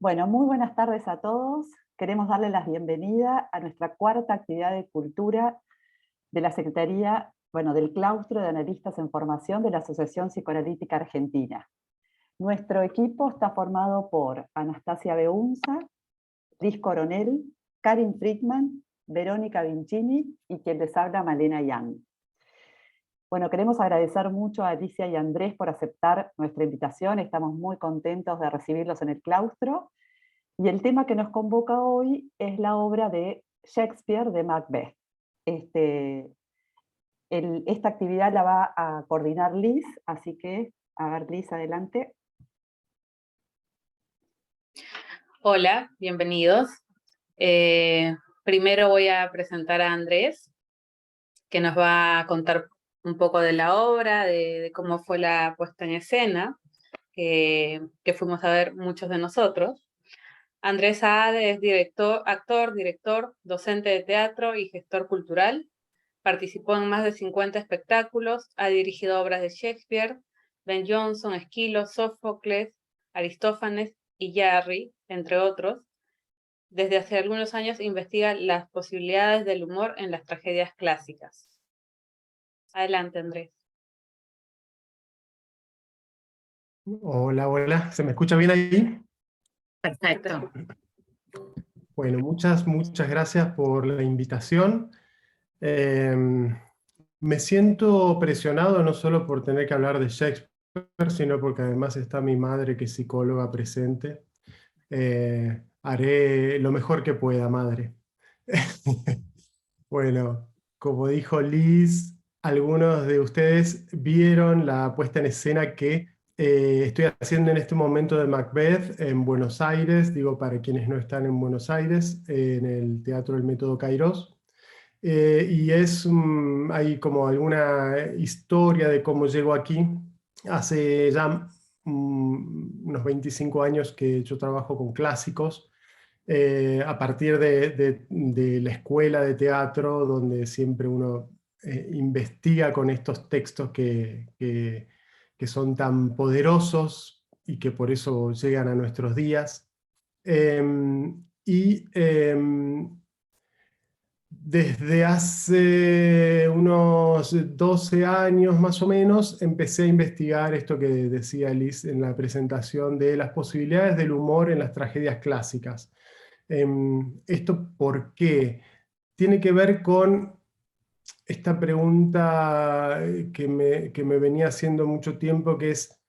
Bueno, muy buenas tardes a todos. Queremos darle la bienvenida a nuestra cuarta actividad de cultura de la Secretaría, del Claustro de Analistas en Formación de la Asociación Psicoanalítica Argentina. Nuestro equipo está formado por Anastasia Beunza, Liz Coronel, Karin Friedman, Verónica Vincini y quien les habla, Malena Yang. Bueno, queremos agradecer mucho a Alicia y Andrés por aceptar nuestra invitación. Estamos muy contentos de recibirlos en el claustro. Y el tema que nos convoca hoy es la obra de Shakespeare de Macbeth. Esta actividad la va a coordinar Liz, así que, a ver, Liz, adelante. Hola, bienvenidos. Primero voy a presentar a Andrés, que nos va a contar un poco de la obra, de cómo fue la puesta en escena, que fuimos a ver muchos de nosotros. Andrés Saade es actor, director, docente de teatro y gestor cultural. Participó en más de 50 espectáculos, ha dirigido obras de Shakespeare, Ben Jonson, Esquilo, Sófocles, Aristófanes y Jarry, entre otros. Desde hace algunos años investiga las posibilidades del humor en las tragedias clásicas. Adelante, Andrés. Hola, hola, ¿se me escucha bien ahí? Perfecto. Bueno, muchas gracias por la invitación. Me siento presionado no solo por tener que hablar de Shakespeare, sino porque además está mi madre, que es psicóloga, presente. Haré lo mejor que pueda, madre. Bueno, como dijo Liz, algunos de ustedes vieron la puesta en escena que estoy haciendo en este momento de Macbeth en Buenos Aires, digo para quienes no están en Buenos Aires, en el Teatro del Método Kairos. Y hay como alguna historia de cómo llego aquí. Hace ya unos 25 años que yo trabajo con clásicos, a partir de la escuela de teatro, donde siempre uno investiga con estos textos que son tan poderosos y que por eso llegan a nuestros días. Y desde hace unos 12 años más o menos empecé a investigar esto que decía Liz en la presentación de las posibilidades del humor en las tragedias clásicas. ¿Esto por qué? Tiene que ver con esta pregunta que me venía haciendo mucho tiempo, que es: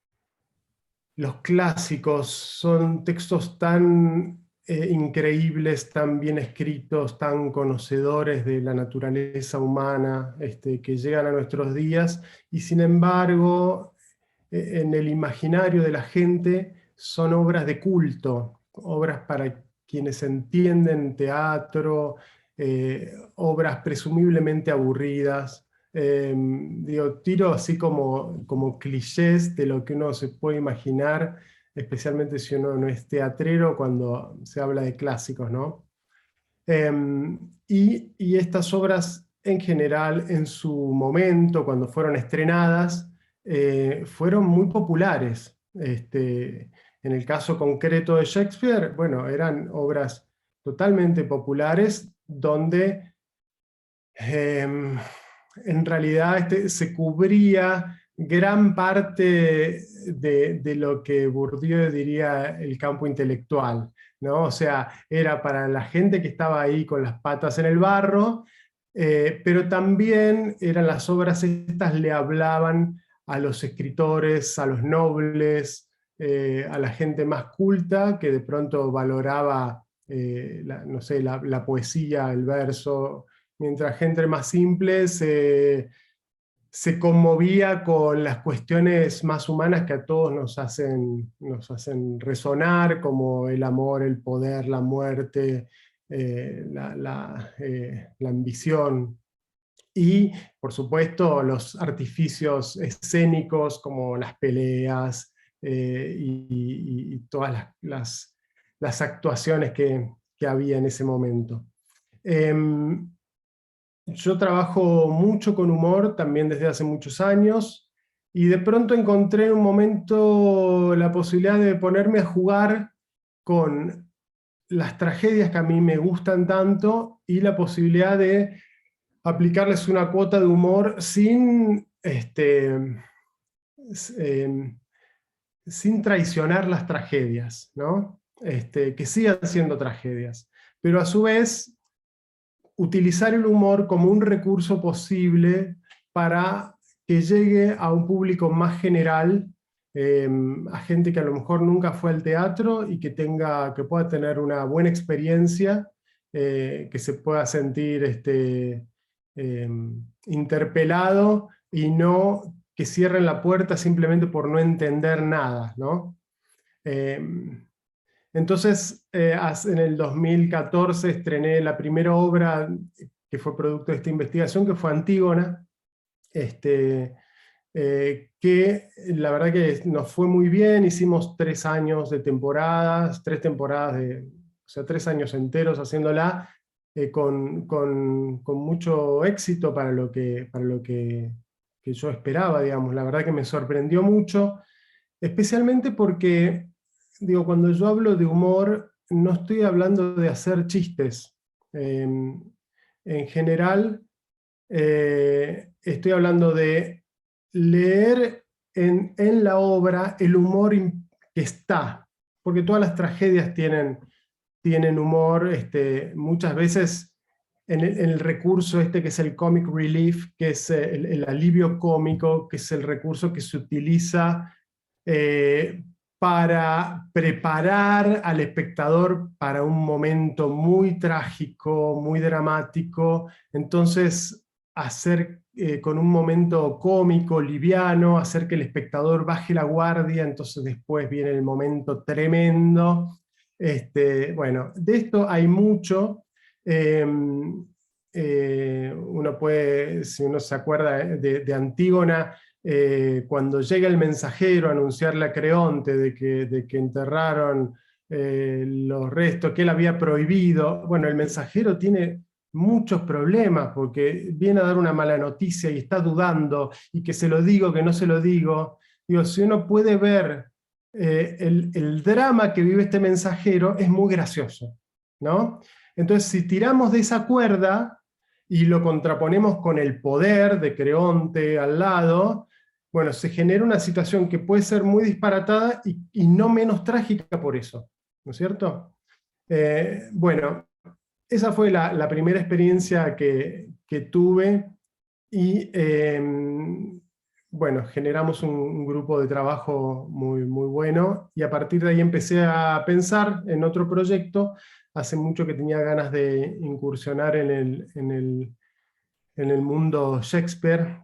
los clásicos son textos tan increíbles, tan bien escritos, tan conocedores de la naturaleza humana, que llegan a nuestros días, y sin embargo, en el imaginario de la gente son obras de culto, obras para quienes entienden teatro, obras presumiblemente aburridas. Tiro así como clichés de lo que uno se puede imaginar, especialmente si uno no es teatrero, cuando se habla de clásicos, ¿no? Y estas obras en general, en su momento, cuando fueron estrenadas, fueron muy populares. En el caso concreto de Shakespeare, bueno, eran obras totalmente populares, donde en realidad se cubría gran parte de lo que Bourdieu diría el campo intelectual, ¿no? O sea, era para la gente que estaba ahí con las patas en el barro, pero también eran las obras estas, le hablaban a los escritores, a los nobles, a la gente más culta, que de pronto valoraba, no sé, la poesía, el verso, mientras gente más simple se conmovía con las cuestiones más humanas que a todos nos hacen resonar, como el amor, el poder, la muerte, la ambición. Y, por supuesto, los artificios escénicos como las peleas, y todas las actuaciones que había en ese momento. Yo trabajo mucho con humor también desde hace muchos años, y de pronto encontré en un momento la posibilidad de ponerme a jugar con las tragedias que a mí me gustan tanto y la posibilidad de aplicarles una cuota de humor sin traicionar las tragedias, ¿no? Que sigan siendo tragedias. Pero a su vez, utilizar el humor como un recurso posible para que llegue a un público más general, a gente que a lo mejor nunca fue al teatro y que pueda tener una buena experiencia, que se pueda sentir interpelado y no que cierren la puerta simplemente por no entender nada, ¿no? Entonces, en el 2014 estrené la primera obra que fue producto de esta investigación, que fue Antígona, que la verdad que nos fue muy bien. Hicimos 3 años de temporadas, 3 temporadas, o sea, 3 años enteros haciéndola, con mucho éxito para lo que yo esperaba, digamos. La verdad que me sorprendió mucho, especialmente porque, digo, cuando yo hablo de humor, no estoy hablando de hacer chistes. En general, estoy hablando de leer en la obra el humor que está, porque todas las tragedias tienen humor, muchas veces en el recurso que es el comic relief, que es el alivio cómico, que es el recurso que se utiliza para preparar al espectador para un momento muy trágico, muy dramático. Entonces, hacer con un momento cómico, liviano, hacer que el espectador baje la guardia, entonces después viene el momento tremendo. Bueno, de esto hay mucho. Uno puede, si uno se acuerda de Antígona, cuando llega el mensajero a anunciarle a Creonte de que enterraron los restos, que él había prohibido, bueno, el mensajero tiene muchos problemas porque viene a dar una mala noticia y está dudando, y que se lo digo, que no se lo digo. Digo, si uno puede ver el drama que vive este mensajero, es muy gracioso, ¿no? Entonces, si tiramos de esa cuerda y lo contraponemos con el poder de Creonte al lado, bueno, se genera una situación que puede ser muy disparatada y no menos trágica por eso, ¿no es cierto? Bueno, esa fue la primera experiencia que tuve, y bueno, generamos un grupo de trabajo muy, muy bueno, y a partir de ahí empecé a pensar en otro proyecto. Hace mucho que tenía ganas de incursionar en el mundo Shakespeare.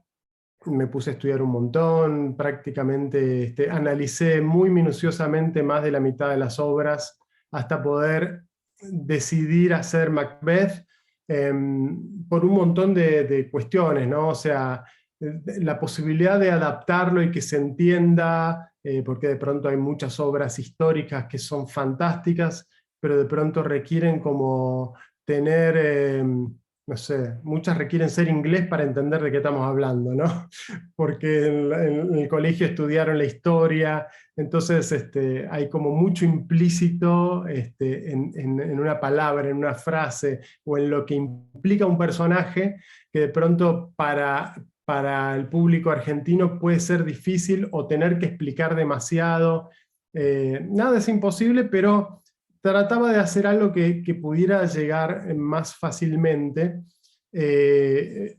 Me puse a estudiar un montón, prácticamente analicé muy minuciosamente más de la mitad de las obras hasta poder decidir hacer Macbeth, por un montón de cuestiones, ¿no? O sea, la posibilidad de adaptarlo y que se entienda, porque de pronto hay muchas obras históricas que son fantásticas, pero de pronto requieren como tener, no sé, muchas requieren ser inglés para entender de qué estamos hablando, ¿no? Porque en el colegio estudiaron la historia, entonces hay como mucho implícito en una palabra, en una frase, o en lo que implica un personaje, que de pronto para el público argentino puede ser difícil o tener que explicar demasiado. Nada es imposible, pero trataba de hacer algo que pudiera llegar más fácilmente.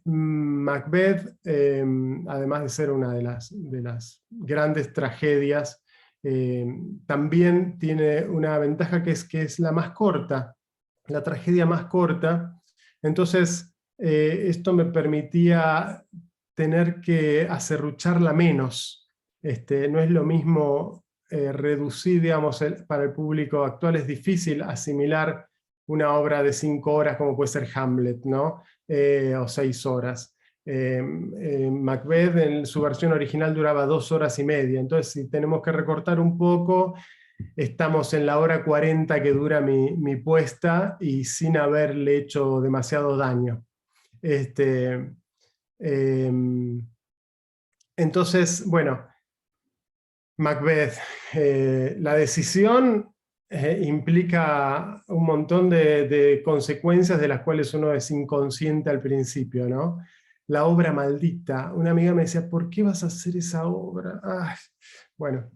Macbeth, además de ser una de las grandes tragedias, también tiene una ventaja que es la más corta, la tragedia más corta. Entonces, esto me permitía tener que acerrucharla menos. No es lo mismo reducir, digamos, para el público actual es difícil asimilar una obra de 5 horas como puede ser Hamlet, ¿no? O 6 horas. Macbeth en su versión original duraba 2 horas y media, entonces si tenemos que recortar un poco, estamos en la hora 40 que dura mi puesta, y sin haberle hecho demasiado daño. Entonces, bueno, Macbeth, la decisión implica un montón de consecuencias de las cuales uno es inconsciente al principio, ¿no? La obra maldita. Una amiga me decía, ¿por qué vas a hacer esa obra? Ay, bueno,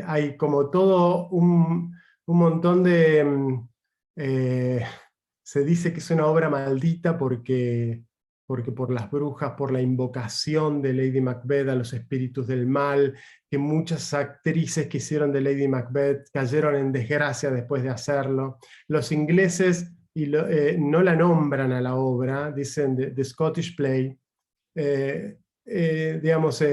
hay como todo un montón de... se dice que es una obra maldita porque por las brujas, por la invocación de Lady Macbeth a los espíritus del mal, que muchas actrices que hicieron de Lady Macbeth cayeron en desgracia después de hacerlo. Los ingleses no la nombran a la obra, dicen The Scottish Play. Digamos,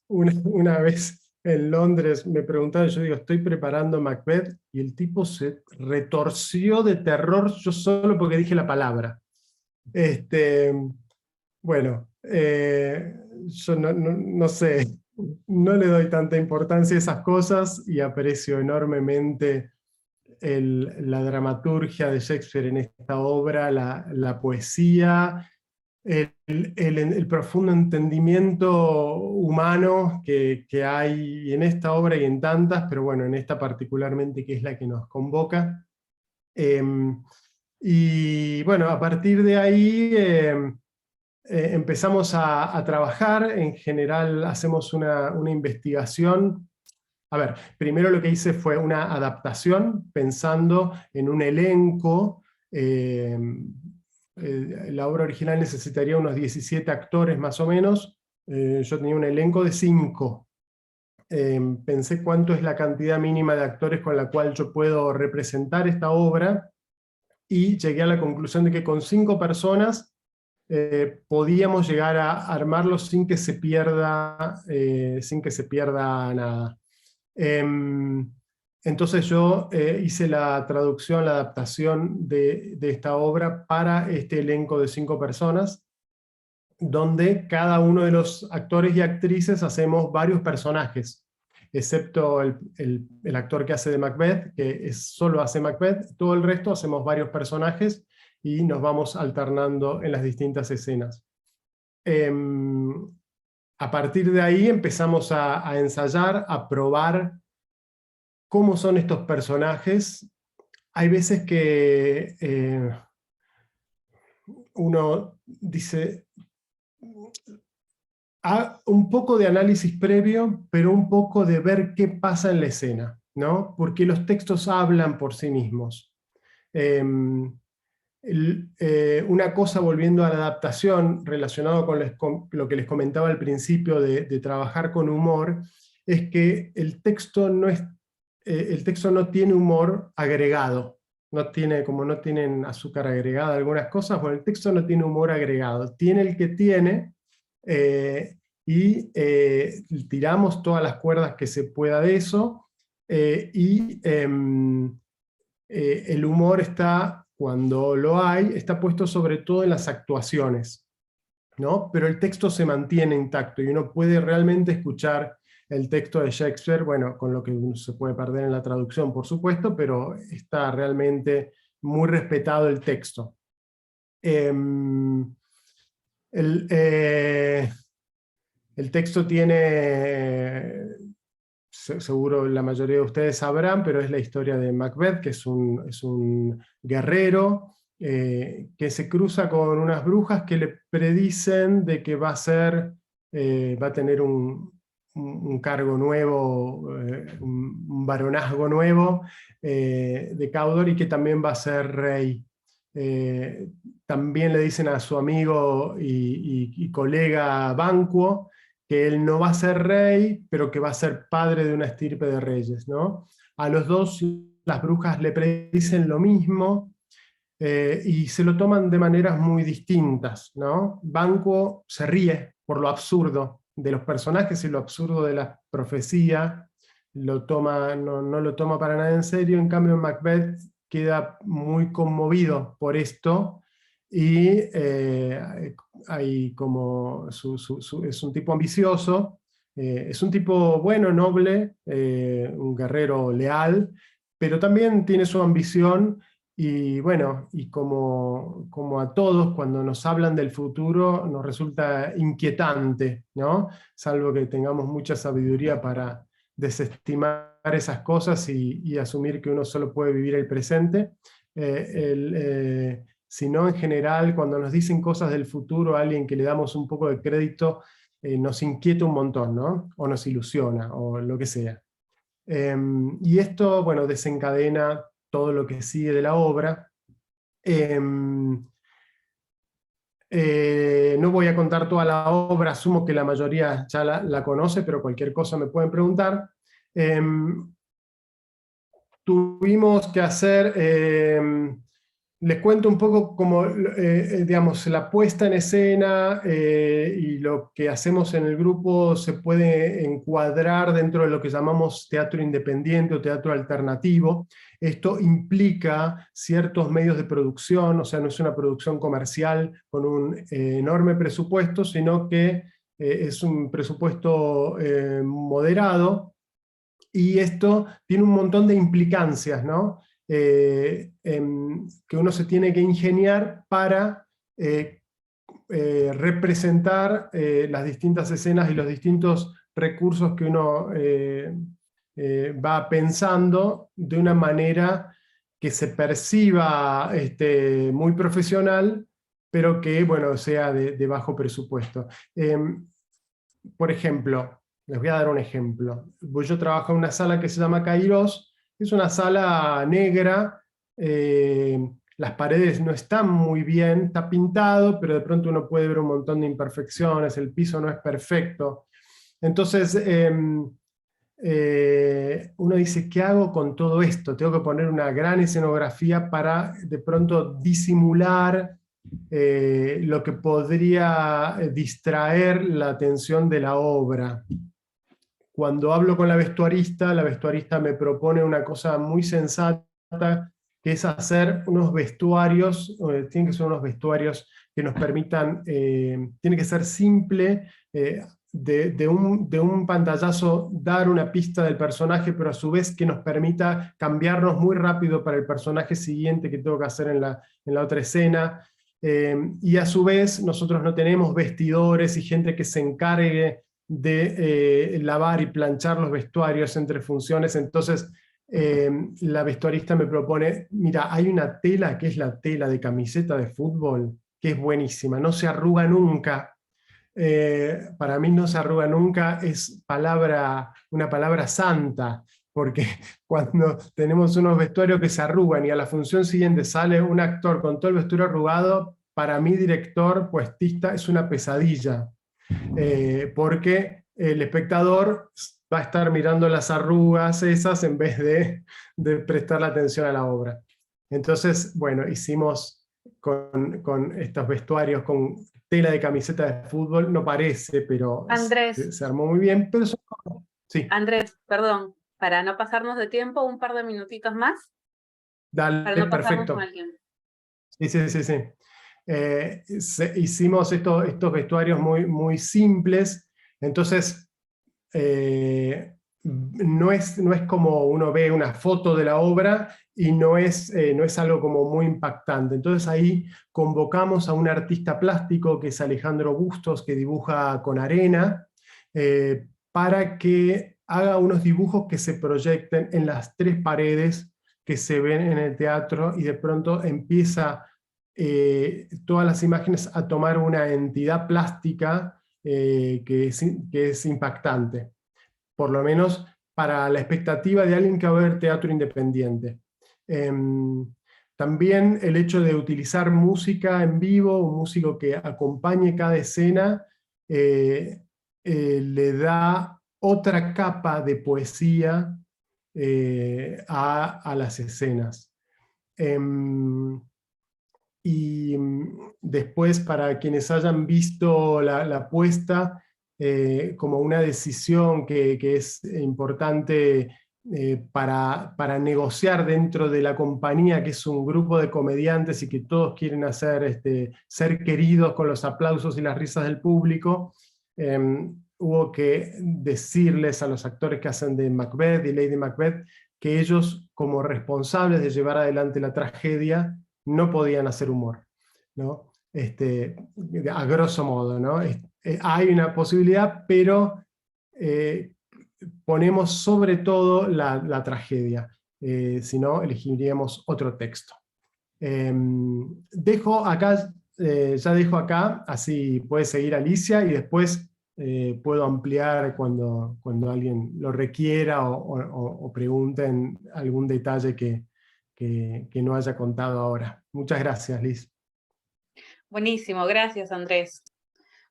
una vez en Londres me preguntaron, yo digo, estoy preparando Macbeth, y el tipo se retorció de terror yo solo porque dije la palabra. Bueno, yo no sé, no le doy tanta importancia a esas cosas y aprecio enormemente la dramaturgia de Shakespeare en esta obra, la poesía, el profundo entendimiento humano que hay en esta obra y en tantas, pero bueno, en esta particularmente, que es la que nos convoca. Y bueno, a partir de ahí empezamos a trabajar. En general hacemos una investigación. A ver, primero lo que hice fue una adaptación, pensando en un elenco. La obra original necesitaría unos 17 actores más o menos. Yo tenía un elenco de 5. Pensé cuánto es la cantidad mínima de actores con la cual yo puedo representar esta obra, y llegué a la conclusión de que con 5 personas podíamos llegar a armarlo sin que se pierda nada. Entonces yo hice la traducción, la adaptación de esta obra para este elenco de 5 personas, donde cada uno de los actores y actrices hacemos varios personajes, excepto el actor que hace de Macbeth, que solo hace Macbeth. Todo el resto hacemos varios personajes y nos vamos alternando en las distintas escenas. A partir de ahí empezamos a ensayar, a probar cómo son estos personajes. Hay veces que uno dice, un poco de análisis previo, pero un poco de ver qué pasa en la escena, ¿no? Porque los textos hablan por sí mismos. Una cosa, volviendo a la adaptación, relacionado con lo que les comentaba al principio de trabajar con humor, es que el texto no tiene humor agregado. Como no tienen azúcar agregada algunas cosas, bueno, el texto no tiene humor agregado. Tiene el que tiene, y tiramos todas las cuerdas que se pueda de eso, y el humor está, cuando lo hay, está puesto sobre todo en las actuaciones, ¿no? Pero el texto se mantiene intacto y uno puede realmente escuchar el texto de Shakespeare, bueno, con lo que uno se puede perder en la traducción, por supuesto, pero está realmente muy respetado el texto. El texto tiene, seguro la mayoría de ustedes sabrán, pero es la historia de Macbeth, que es un guerrero que se cruza con unas brujas que le predicen de que va a tener un cargo nuevo, un baronazgo nuevo de Cawdor, y que también va a ser rey. También le dicen a su amigo y colega Banquo que él no va a ser rey, pero que va a ser padre de una estirpe de reyes, ¿no? A los dos las brujas le predicen lo mismo, y se lo toman de maneras muy distintas, ¿no? Banquo se ríe por lo absurdo de los personajes y lo absurdo de la profecía, no lo toma para nada en serio. En cambio Macbeth queda muy conmovido por esto, y hay como es un tipo ambicioso, es un tipo bueno, noble, un guerrero leal, pero también tiene su ambición. Y bueno, y como a todos, cuando nos hablan del futuro nos resulta inquietante, ¿no? Salvo que tengamos mucha sabiduría para desestimar esas cosas y asumir que uno solo puede vivir el presente, sino en general cuando nos dicen cosas del futuro a alguien que le damos un poco de crédito, nos inquieta un montón, ¿no? O nos ilusiona, o lo que sea. Y esto, bueno, desencadena todo lo que sigue de la obra. No voy a contar toda la obra, asumo que la mayoría ya la conoce, pero cualquier cosa me pueden preguntar. Tuvimos que hacer, les cuento un poco como, digamos, la puesta en escena y lo que hacemos en el grupo se puede encuadrar dentro de lo que llamamos teatro independiente o teatro alternativo. Esto implica ciertos medios de producción, o sea, no es una producción comercial con un enorme presupuesto, sino que es un presupuesto moderado, y esto tiene un montón de implicancias, ¿no? Que uno se tiene que ingeniar para representar las distintas escenas y los distintos recursos que uno va pensando de una manera que se perciba muy profesional, pero que, bueno, sea de bajo presupuesto. Por ejemplo, les voy a dar un ejemplo. Yo trabajo en una sala que se llama Kairos, es una sala negra, las paredes no están muy bien, está pintado, pero de pronto uno puede ver un montón de imperfecciones, el piso no es perfecto. Entonces, uno dice, ¿qué hago con todo esto? Tengo que poner una gran escenografía para de pronto disimular lo que podría distraer la atención de la obra. Cuando hablo con la vestuarista me propone una cosa muy sensata, que es hacer unos vestuarios, tienen que ser unos vestuarios que nos permitan, tiene que ser simple, de un pantallazo dar una pista del personaje, pero a su vez que nos permita cambiarnos muy rápido para el personaje siguiente que tengo que hacer en la otra escena. Y a su vez nosotros no tenemos vestidores y gente que se encargue de lavar y planchar los vestuarios entre funciones. Entonces la vestuarista me propone, mira, hay una tela que es la tela de camiseta de fútbol, que es buenísima, no se arruga nunca. Para mí no se arruga nunca, es una palabra santa, porque cuando tenemos unos vestuarios que se arrugan y a la función siguiente sale un actor con todo el vestuario arrugado, para mí, director, puestista, es una pesadilla, porque el espectador va a estar mirando las arrugas esas en vez de prestar la atención a la obra. Entonces, bueno, hicimos con estos vestuarios, con tela de camiseta de fútbol, no parece, pero Andrés, se armó muy bien. Pero sí. Andrés, perdón, para no pasarnos de tiempo, un par de minutitos más. Dale, Para no pasarnos con perfecto. el tiempo. Sí. Hicimos estos vestuarios muy, muy simples, entonces no es como uno ve una foto de la obra y no es algo como muy impactante. Entonces ahí convocamos a un artista plástico que es Alejandro Bustos, que dibuja con arena, para que haga unos dibujos que se proyecten en las 3 paredes que se ven en el teatro, y de pronto empieza todas las imágenes a tomar una entidad plástica que es impactante, por lo menos para la expectativa de alguien que va a ver teatro independiente. También el hecho de utilizar música en vivo, un músico que acompañe cada escena, le da otra capa de poesía a las escenas. Y después, para quienes hayan visto la puesta, como una decisión que es importante para negociar dentro de la compañía, que es un grupo de comediantes y que todos quieren ser queridos con los aplausos y las risas del público, hubo que decirles a los actores que hacen de Macbeth y Lady Macbeth que ellos, como responsables de llevar adelante la tragedia, no podían hacer humor, ¿no? A grosso modo, ¿no? Hay una posibilidad, pero ponemos sobre todo la tragedia, si no elegiríamos otro texto. Dejo acá, ya dejo acá, así puede seguir Alicia y después puedo ampliar cuando alguien lo requiera o pregunten algún detalle que no haya contado ahora. Muchas gracias, Liz. Buenísimo, gracias Andrés.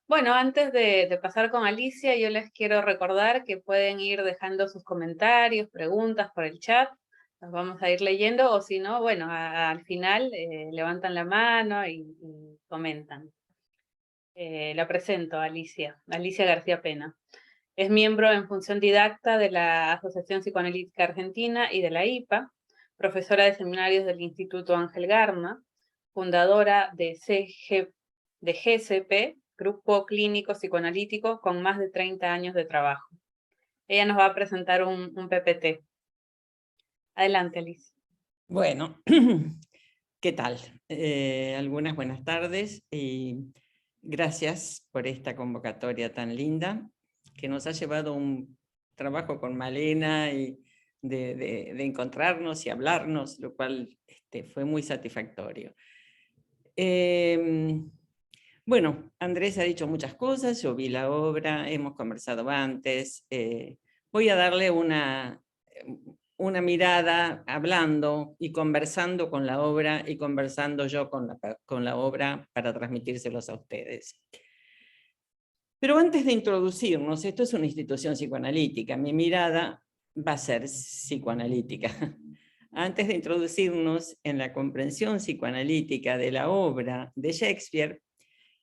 Bueno, antes de pasar con Alicia, yo les quiero recordar que pueden ir dejando sus comentarios, preguntas por el chat, los vamos a ir leyendo, o si no, bueno, al final levantan la mano y comentan. La presento, Alicia García Pena. Es miembro en función didacta de la Asociación Psicoanalítica Argentina y de la IPA, profesora de seminarios del Instituto Ángel Garma, fundadora de GCP, Grupo Clínico Psicoanalítico, con más de 30 años de trabajo. Ella nos va a presentar un PPT. Adelante, Alicia. Bueno, ¿qué tal? Algunas buenas tardes y gracias por esta convocatoria tan linda que nos ha llevado un trabajo con Malena y de encontrarnos y hablarnos, lo cual fue muy satisfactorio. Bueno, Andrés ha dicho muchas cosas, yo vi la obra, hemos conversado antes, voy a darle una mirada hablando y conversando con la obra y conversando yo con la obra para transmitírselos a ustedes. Pero antes de introducirnos, esto es una institución psicoanalítica, mi mirada va a ser psicoanalítica. Antes de introducirnos en la comprensión psicoanalítica de la obra de Shakespeare,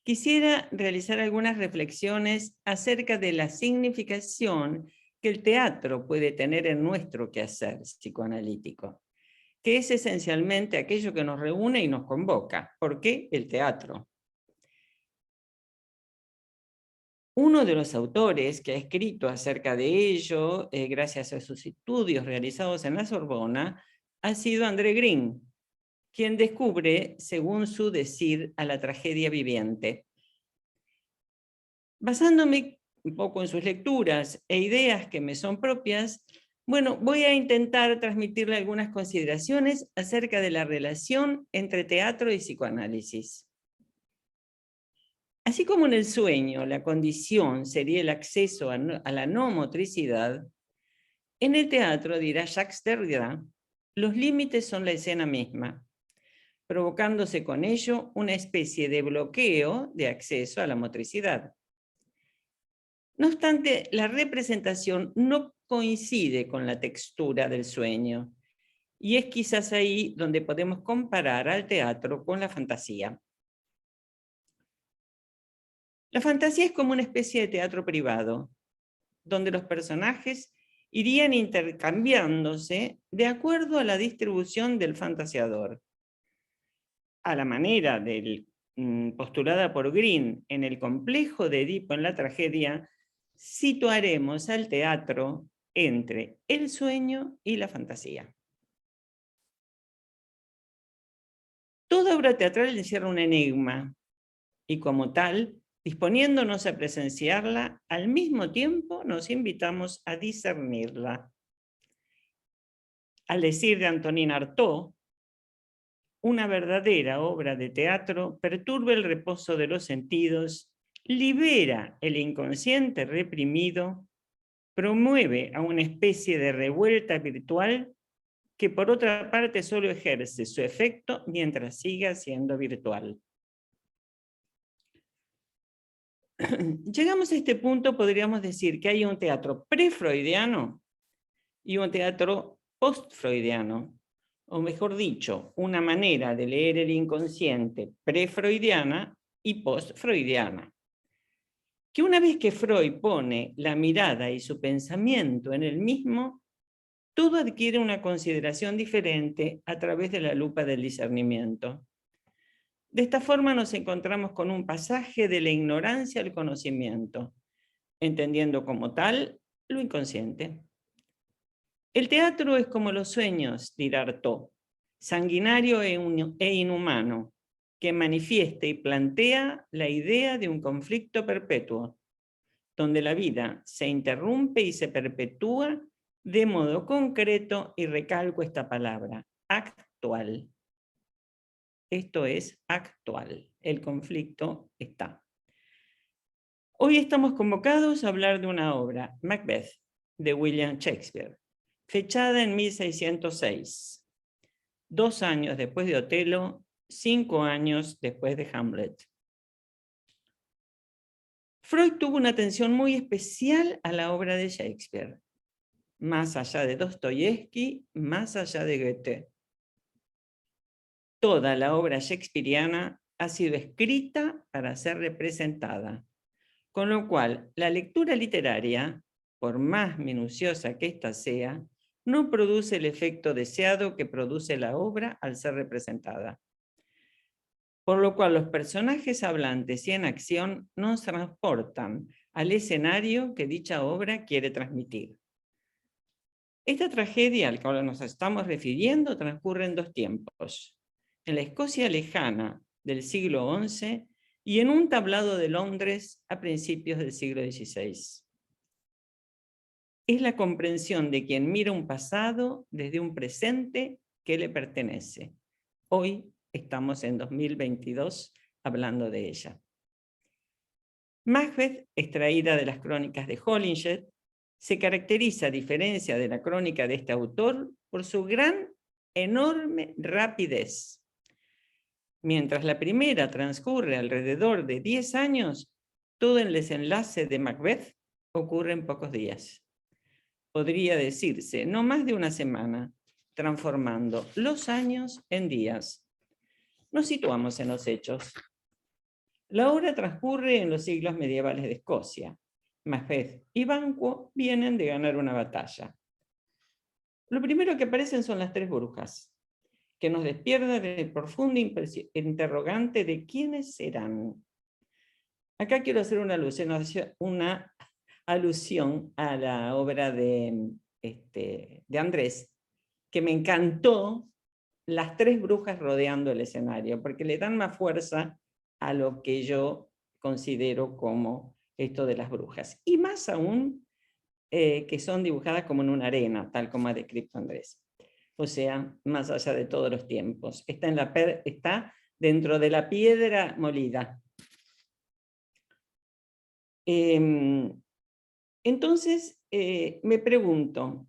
quisiera realizar algunas reflexiones acerca de la significación que el teatro puede tener en nuestro quehacer psicoanalítico, que es esencialmente aquello que nos reúne y nos convoca. ¿Por qué el teatro? Uno de los autores que ha escrito acerca de ello, gracias a sus estudios realizados en la Sorbona, ha sido André Gide, quien descubre, según su decir, a la tragedia viviente. Basándome un poco en sus lecturas e ideas que me son propias, bueno, voy a intentar transmitirle algunas consideraciones acerca de la relación entre teatro y psicoanálisis. Así como en el sueño la condición sería el acceso a la no motricidad, en el teatro, dirá Jacques Derrida, los límites son la escena misma, provocándose con ello una especie de bloqueo de acceso a la motricidad. No obstante, la representación no coincide con la textura del sueño, y es quizás ahí donde podemos comparar al teatro con la fantasía. La fantasía es como una especie de teatro privado, donde los personajes irían intercambiándose de acuerdo a la distribución del fantasiador. A la manera postulada por Green en el complejo de Edipo en la tragedia, situaremos al teatro entre el sueño y la fantasía. Toda obra teatral encierra un enigma, y como tal, disponiéndonos a presenciarla, al mismo tiempo nos invitamos a discernirla. Al decir de Antonin Artaud, una verdadera obra de teatro perturba el reposo de los sentidos, libera el inconsciente reprimido, promueve a una especie de revuelta virtual que por otra parte solo ejerce su efecto mientras siga siendo virtual. Llegamos a este punto, podríamos decir que hay un teatro pre-freudiano y un teatro post-freudiano, o mejor dicho, una manera de leer el inconsciente pre-freudiana y post-freudiana. Que una vez que Freud pone la mirada y su pensamiento en el mismo, todo adquiere una consideración diferente a través de la lupa del discernimiento. De esta forma nos encontramos con un pasaje de la ignorancia al conocimiento, entendiendo como tal lo inconsciente. El teatro es como los sueños, dirá Artaud, sanguinario e inhumano, que manifiesta y plantea la idea de un conflicto perpetuo, donde la vida se interrumpe y se perpetúa de modo concreto, y recalco esta palabra, actual. Esto es actual. El conflicto está. Hoy estamos convocados a hablar de una obra, Macbeth, de William Shakespeare, fechada en 1606, 2 años después de Otelo, 5 años después de Hamlet. Freud tuvo una atención muy especial a la obra de Shakespeare, más allá de Dostoyevsky, más allá de Goethe. Toda la obra shakespeariana ha sido escrita para ser representada, con lo cual la lectura literaria, por más minuciosa que ésta sea, no produce el efecto deseado que produce la obra al ser representada. Por lo cual los personajes hablantes y en acción nos transportan al escenario que dicha obra quiere transmitir. Esta tragedia al cual nos estamos refiriendo transcurre en 2 tiempos. En la Escocia lejana del siglo XI y en un tablado de Londres a principios del siglo XVI. Es la comprensión de quien mira un pasado desde un presente que le pertenece. Hoy estamos en 2022 hablando de ella. Macbeth, extraída de las crónicas de Holinshed, se caracteriza, a diferencia de la crónica de este autor, por su enorme rapidez. Mientras la primera transcurre alrededor de 10 años, todo el desenlace de Macbeth ocurre en pocos días. Podría decirse, no más de una semana, transformando los años en días. Nos situamos en los hechos. La obra transcurre en los siglos medievales de Escocia. Macbeth y Banquo vienen de ganar una batalla. Lo primero que aparecen son las 3 brujas, que nos despiertan el profundo interrogante de quiénes serán. Acá quiero hacer una alusión a la obra de Andrés, que me encantó, las 3 brujas rodeando el escenario, porque le dan más fuerza a lo que yo considero como esto de las brujas. Y más aún que son dibujadas como en una arena, tal como ha descrito Andrés. O sea, más allá de todos los tiempos. Está dentro de la piedra molida. Entonces, me pregunto,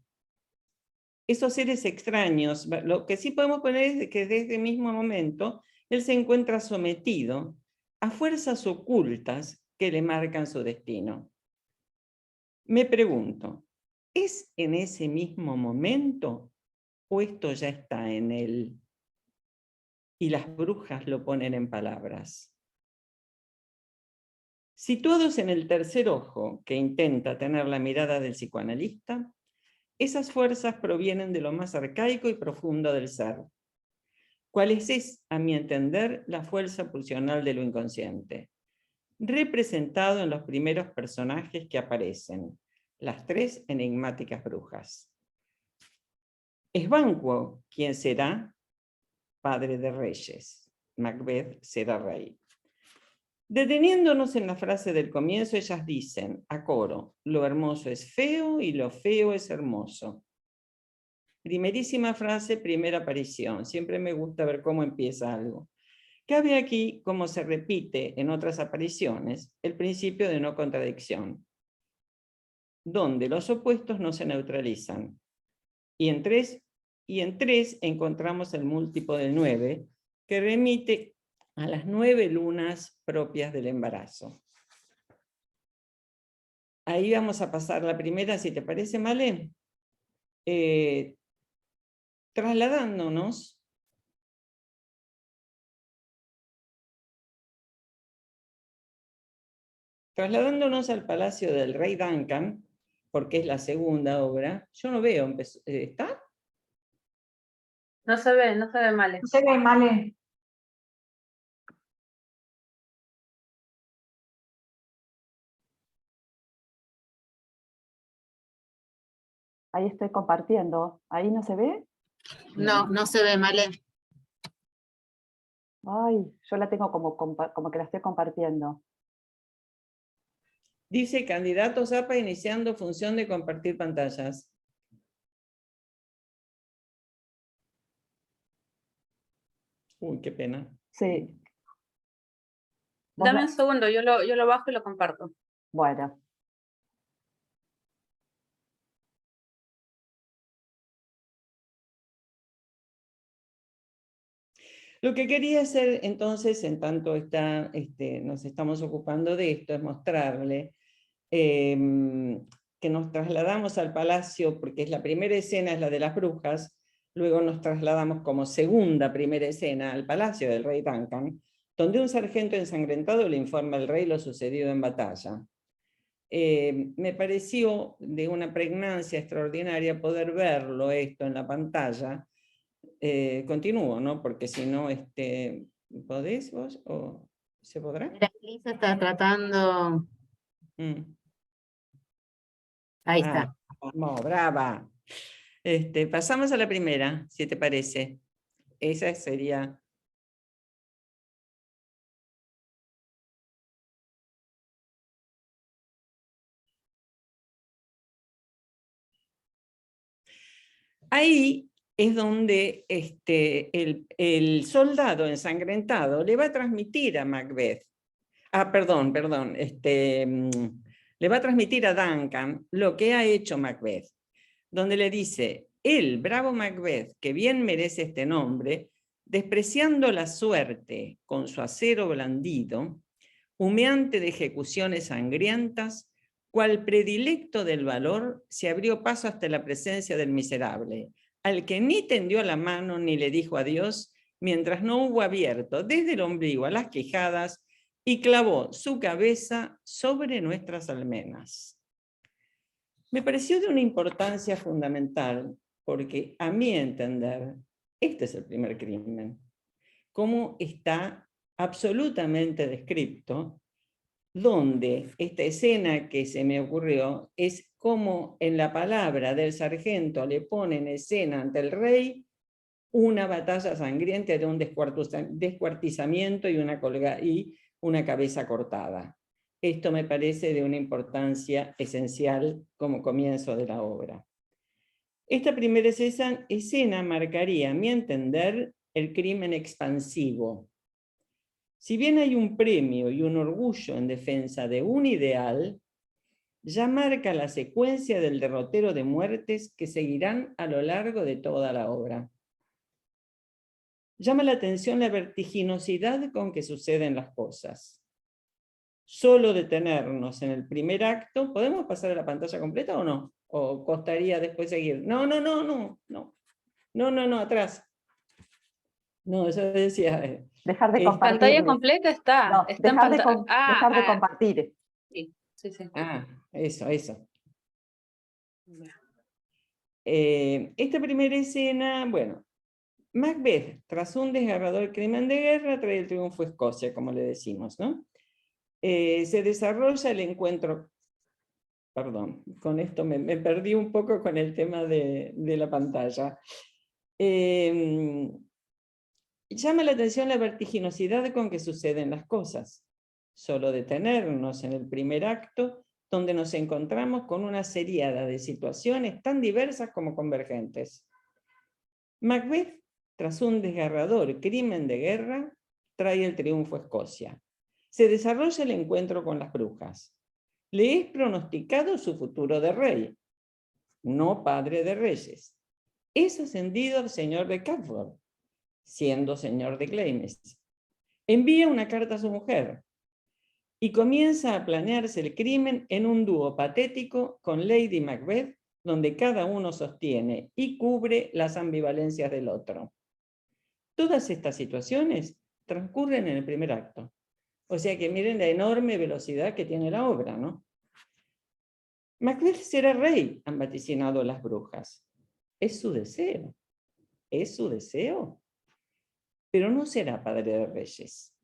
esos seres extraños, lo que sí podemos poner es que desde ese mismo momento, él se encuentra sometido a fuerzas ocultas que le marcan su destino. Me pregunto, ¿es en ese mismo momento o esto ya está en él y las brujas lo ponen en palabras? Situados en el tercer ojo que intenta tener la mirada del psicoanalista, esas fuerzas provienen de lo más arcaico y profundo del ser. ¿Cuál es, a mi entender, la fuerza pulsional de lo inconsciente? Representado en los primeros personajes que aparecen, las 3 enigmáticas brujas. Es Banquo quien será padre de reyes. Macbeth será rey. Deteniéndonos en la frase del comienzo, ellas dicen, a coro, lo hermoso es feo y lo feo es hermoso. Primerísima frase, primera aparición. Siempre me gusta ver cómo empieza algo. Cabe aquí, como se repite en otras apariciones, el principio de no contradicción, donde los opuestos no se neutralizan. Y en 3 encontramos el múltiplo del 9, que remite a las 9 lunas propias del embarazo. Ahí vamos a pasar la primera, si te parece, Malé, trasladándonos al palacio del rey Duncan, porque es la segunda obra. Yo no veo, ¿está? No se ve, Male. No se ve, Male. Ahí estoy compartiendo. ¿Ahí no se ve? No, no se ve, Male. Ay, yo la tengo como que la estoy compartiendo. Dice candidato Zapa iniciando función de compartir pantallas. Uy, qué pena. Sí. ¿Vos Dame la- un segundo, yo lo bajo y lo comparto. Bueno. Lo que quería hacer entonces, en tanto nos estamos ocupando de esto, es mostrarle que nos trasladamos al palacio, porque es la primera escena, es la de las brujas, luego nos trasladamos como segunda primera escena al palacio del rey Duncan, donde un sargento ensangrentado le informa al rey lo sucedido en batalla. Me pareció de una pregnancia extraordinaria poder verlo esto en la pantalla. Continúo, ¿no? Porque si no, ¿podés vos o se podrá? Lisa está tratando. Mm. Ahí Ah, está. vamos, brava. Pasamos a la primera, si te parece. Esa sería... Ahí es donde el soldado ensangrentado le va a transmitir a Macbeth, le va a transmitir a Duncan lo que ha hecho Macbeth, donde le dice, el bravo Macbeth, que bien merece este nombre, despreciando la suerte con su acero blandido, humeante de ejecuciones sangrientas, cual predilecto del valor, se abrió paso hasta la presencia del miserable, al que ni tendió la mano ni le dijo adiós, mientras no hubo abierto desde el ombligo a las quijadas y clavó su cabeza sobre nuestras almenas. Me pareció de una importancia fundamental, porque a mi entender, este es el primer crimen. Cómo está absolutamente descrito, donde esta escena que se me ocurrió es cómo en la palabra del sargento le pone en escena ante el rey una batalla sangrienta de un descuartizamiento y una cabeza cortada. Esto me parece de una importancia esencial como comienzo de la obra. Esta primera escena marcaría, a mi entender, el crimen expansivo. Si bien hay un premio y un orgullo en defensa de un ideal, ya marca la secuencia del derrotero de muertes que seguirán a lo largo de toda la obra. Llama la atención la vertiginosidad con que suceden las cosas. Solo detenernos en el primer acto, ¿podemos pasar a la pantalla completa o no? ¿O costaría después seguir? No, atrás. No, yo decía... Dejar de compartir. Pantalla completa está. No, Está en dejar de pantalla. compartir. Sí. Eso. Esta primera escena, bueno, Macbeth, tras un desgarrador crimen de guerra, trae el triunfo a Escocia, como le decimos, ¿no? Se desarrolla el encuentro, perdón, con esto me perdí un poco con el tema de la pantalla. Llama la atención la vertiginosidad con que suceden las cosas. Solo detenernos en el primer acto, donde nos encontramos con una seriada de situaciones tan diversas como convergentes. Macbeth, tras un desgarrador crimen de guerra, trae el triunfo a Escocia. Se desarrolla el encuentro con las brujas. Le es pronosticado su futuro de rey, no padre de reyes. Es ascendido al señor de Catford, siendo señor de Glamis. Envía una carta a su mujer y comienza a planearse el crimen en un dúo patético con Lady Macbeth, donde cada uno sostiene y cubre las ambivalencias del otro. Todas estas situaciones transcurren en el primer acto. O sea que miren la enorme velocidad que tiene la obra, ¿no? Macbeth será rey, han vaticinado las brujas. Es su deseo. Es su deseo. Pero no será padre de reyes.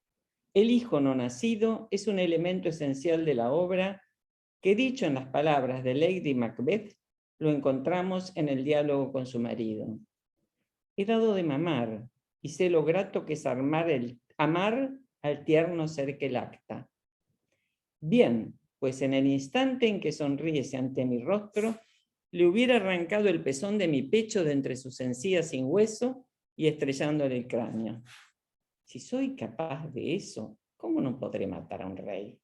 El hijo no nacido es un elemento esencial de la obra que, dicho en las palabras de Lady Macbeth, lo encontramos en el diálogo con su marido. He dado de mamar y sé lo grato que es amar al tierno ser que lacta. Bien, pues en el instante en que sonríese ante mi rostro, le hubiera arrancado el pezón de mi pecho de entre sus encías sin hueso y estrellándole el cráneo. Si soy capaz de eso, ¿cómo no podré matar a un rey?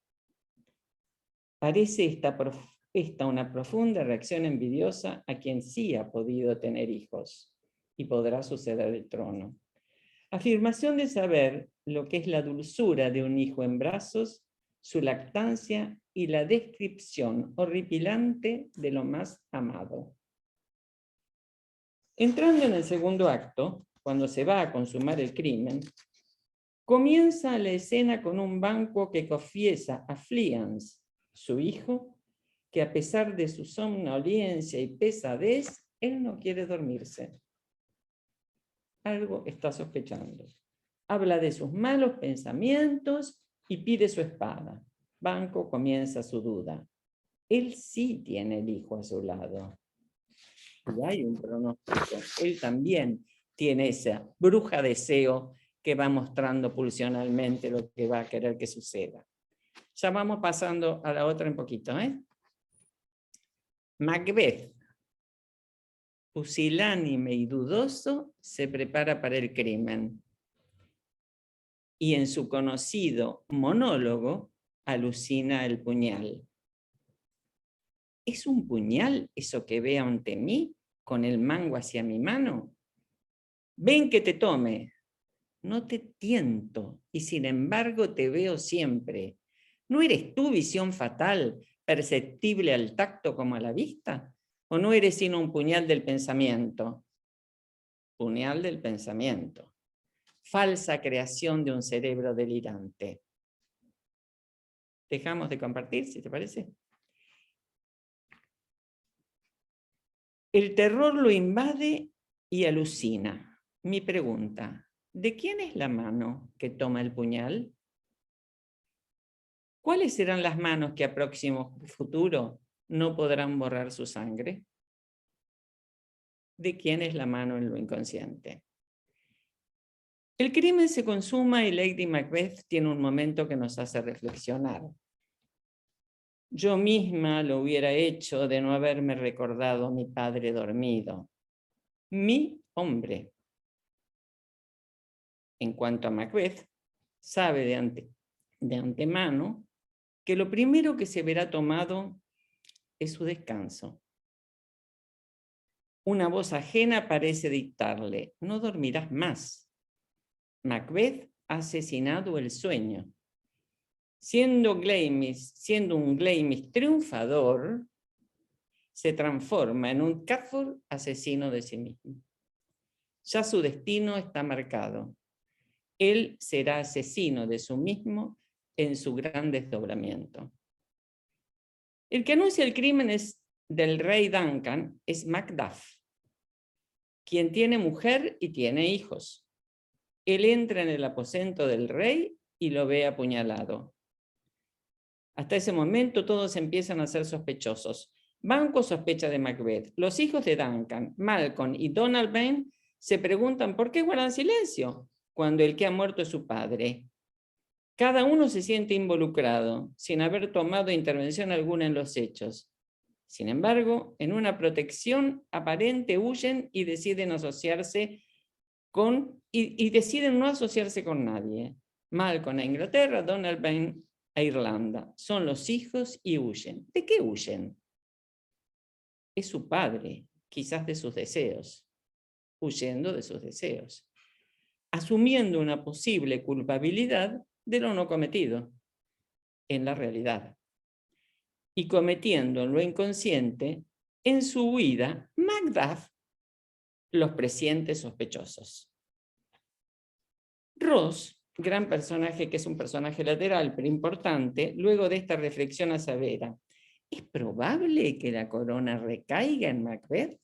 Parece esta una profunda reacción envidiosa a quien sí ha podido tener hijos y podrá suceder el trono. Afirmación de saber lo que es la dulzura de un hijo en brazos, su lactancia y la descripción horripilante de lo más amado. Entrando en el segundo acto, cuando se va a consumar el crimen, comienza la escena con un banquo que confiesa a Fleance, su hijo, que a pesar de su somnolencia y pesadez, él no quiere dormirse. Algo está sospechando. Habla de sus malos pensamientos y pide su espada. Banquo comienza su duda. Él sí tiene el hijo a su lado. Y hay un pronóstico. Él también tiene esa bruja deseo que va mostrando pulsionalmente lo que va a querer que suceda. Ya vamos pasando a la otra un poquito, ¿eh? Macbeth, pusilánime y dudoso, se prepara para el crimen. Y en su conocido monólogo alucina el puñal. ¿Es un puñal eso que veo ante mí, con el mango hacia mi mano? Ven que te tome. No te tiento, y sin embargo te veo siempre. ¿No eres tú visión fatal, perceptible al tacto como a la vista? ¿O no eres sino un puñal del pensamiento? Puñal del pensamiento. Falsa creación de un cerebro delirante. Dejamos de compartir, si te parece. El terror lo invade y alucina. Mi pregunta, ¿de quién es la mano que toma el puñal? ¿Cuáles serán las manos que a próximo futuro no podrán borrar su sangre? ¿De quién es la mano en lo inconsciente? El crimen se consuma y Lady Macbeth tiene un momento que nos hace reflexionar. Yo misma lo hubiera hecho de no haberme recordado a mi padre dormido. Mi hombre. En cuanto a Macbeth, sabe de antemano que lo primero que se verá tomado es su descanso. Una voz ajena parece dictarle, no dormirás más. Macbeth ha asesinado el sueño. Siendo un Glamis triunfador, se transforma en un Catford asesino de sí mismo. Ya su destino está marcado. Él será asesino de sí mismo en su gran desdoblamiento. El que anuncia el crimen del rey Duncan es Macduff, quien tiene mujer y tiene hijos. Él entra en el aposento del rey y lo ve apuñalado. Hasta ese momento todos empiezan a ser sospechosos. Banquo sospecha de Macbeth. Los hijos de Duncan, Malcolm y Donalbain se preguntan por qué guardan silencio cuando el que ha muerto es su padre. Cada uno se siente involucrado, sin haber tomado intervención alguna en los hechos. Sin embargo, en una protección aparente huyen y deciden asociarse y deciden no asociarse con nadie. Malcolm a Inglaterra, Donalbain a Irlanda. Son los hijos y huyen. ¿De qué huyen? Es su padre, quizás de sus deseos, huyendo de sus deseos, asumiendo una posible culpabilidad de lo no cometido en la realidad y cometiendo en lo inconsciente, en su huida, Macduff, los prescientes sospechosos. Ross, gran personaje que es un personaje lateral pero importante, luego de esta reflexión asevera, ¿es probable que la corona recaiga en Macbeth?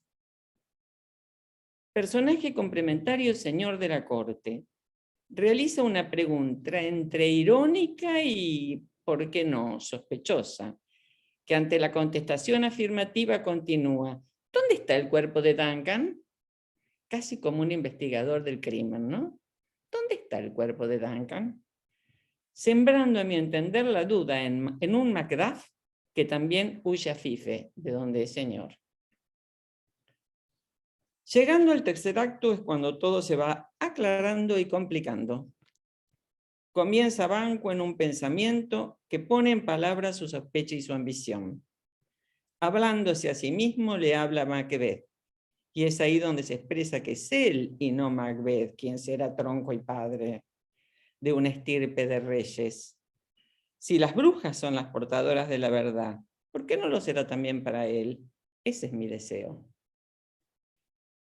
Personaje complementario, señor de la corte, realiza una pregunta entre irónica y, ¿por qué no?, sospechosa, que ante la contestación afirmativa continúa, ¿dónde está el cuerpo de Duncan? Casi como un investigador del crimen, ¿no? ¿Dónde está el cuerpo de Duncan? Sembrando, a mi entender, la duda en un Macduff que también huye a Fife, de donde es señor. Llegando al tercer acto es cuando todo se va aclarando y complicando. Comienza Banquo en un pensamiento que pone en palabras su sospecha y su ambición. Hablándose a sí mismo, le habla a Macbeth, y es ahí donde se expresa que es él y no Macbeth quien será tronco y padre de una estirpe de reyes. Si las brujas son las portadoras de la verdad, ¿por qué no lo será también para él? Ese es mi deseo.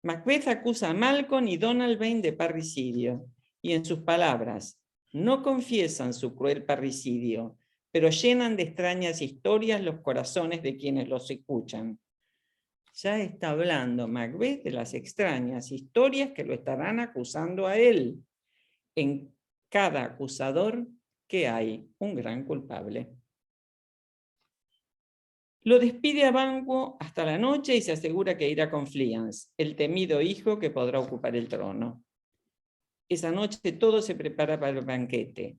Macbeth acusa a Malcolm y Donalbain de parricidio, y en sus palabras, no confiesan su cruel parricidio, pero llenan de extrañas historias los corazones de quienes los escuchan. Ya está hablando Macbeth de las extrañas historias que lo estarán acusando a él. En cada acusador que hay un gran culpable. Lo despide a Banquo hasta la noche y se asegura que irá con Fleance, el temido hijo que podrá ocupar el trono. Esa noche todo se prepara para el banquete.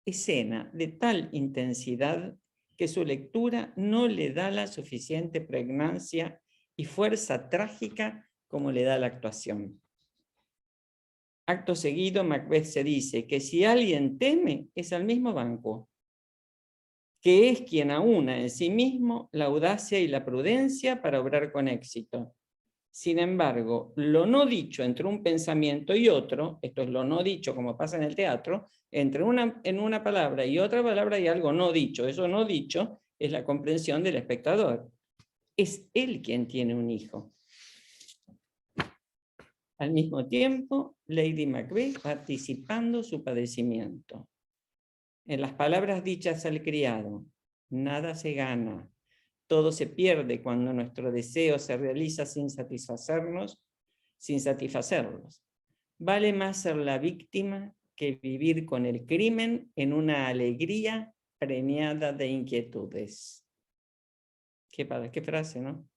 Escena de tal intensidad que su lectura no le da la suficiente pregnancia y fuerza trágica como le da la actuación. Acto seguido, Macbeth se dice que si alguien teme es al mismo Banquo, que es quien aúna en sí mismo la audacia y la prudencia para obrar con éxito. Sin embargo, lo no dicho entre un pensamiento y otro, esto es lo no dicho como pasa en el teatro, en una palabra y otra palabra hay algo no dicho. Eso no dicho es la comprensión del espectador. Es él quien tiene un hijo. Al mismo tiempo, Lady Macbeth participando su padecimiento. En las palabras dichas al criado, nada se gana, todo se pierde cuando nuestro deseo se realiza sin satisfacerlos. Vale más ser la víctima que vivir con el crimen en una alegría preñada de inquietudes. Qué frase, ¿no?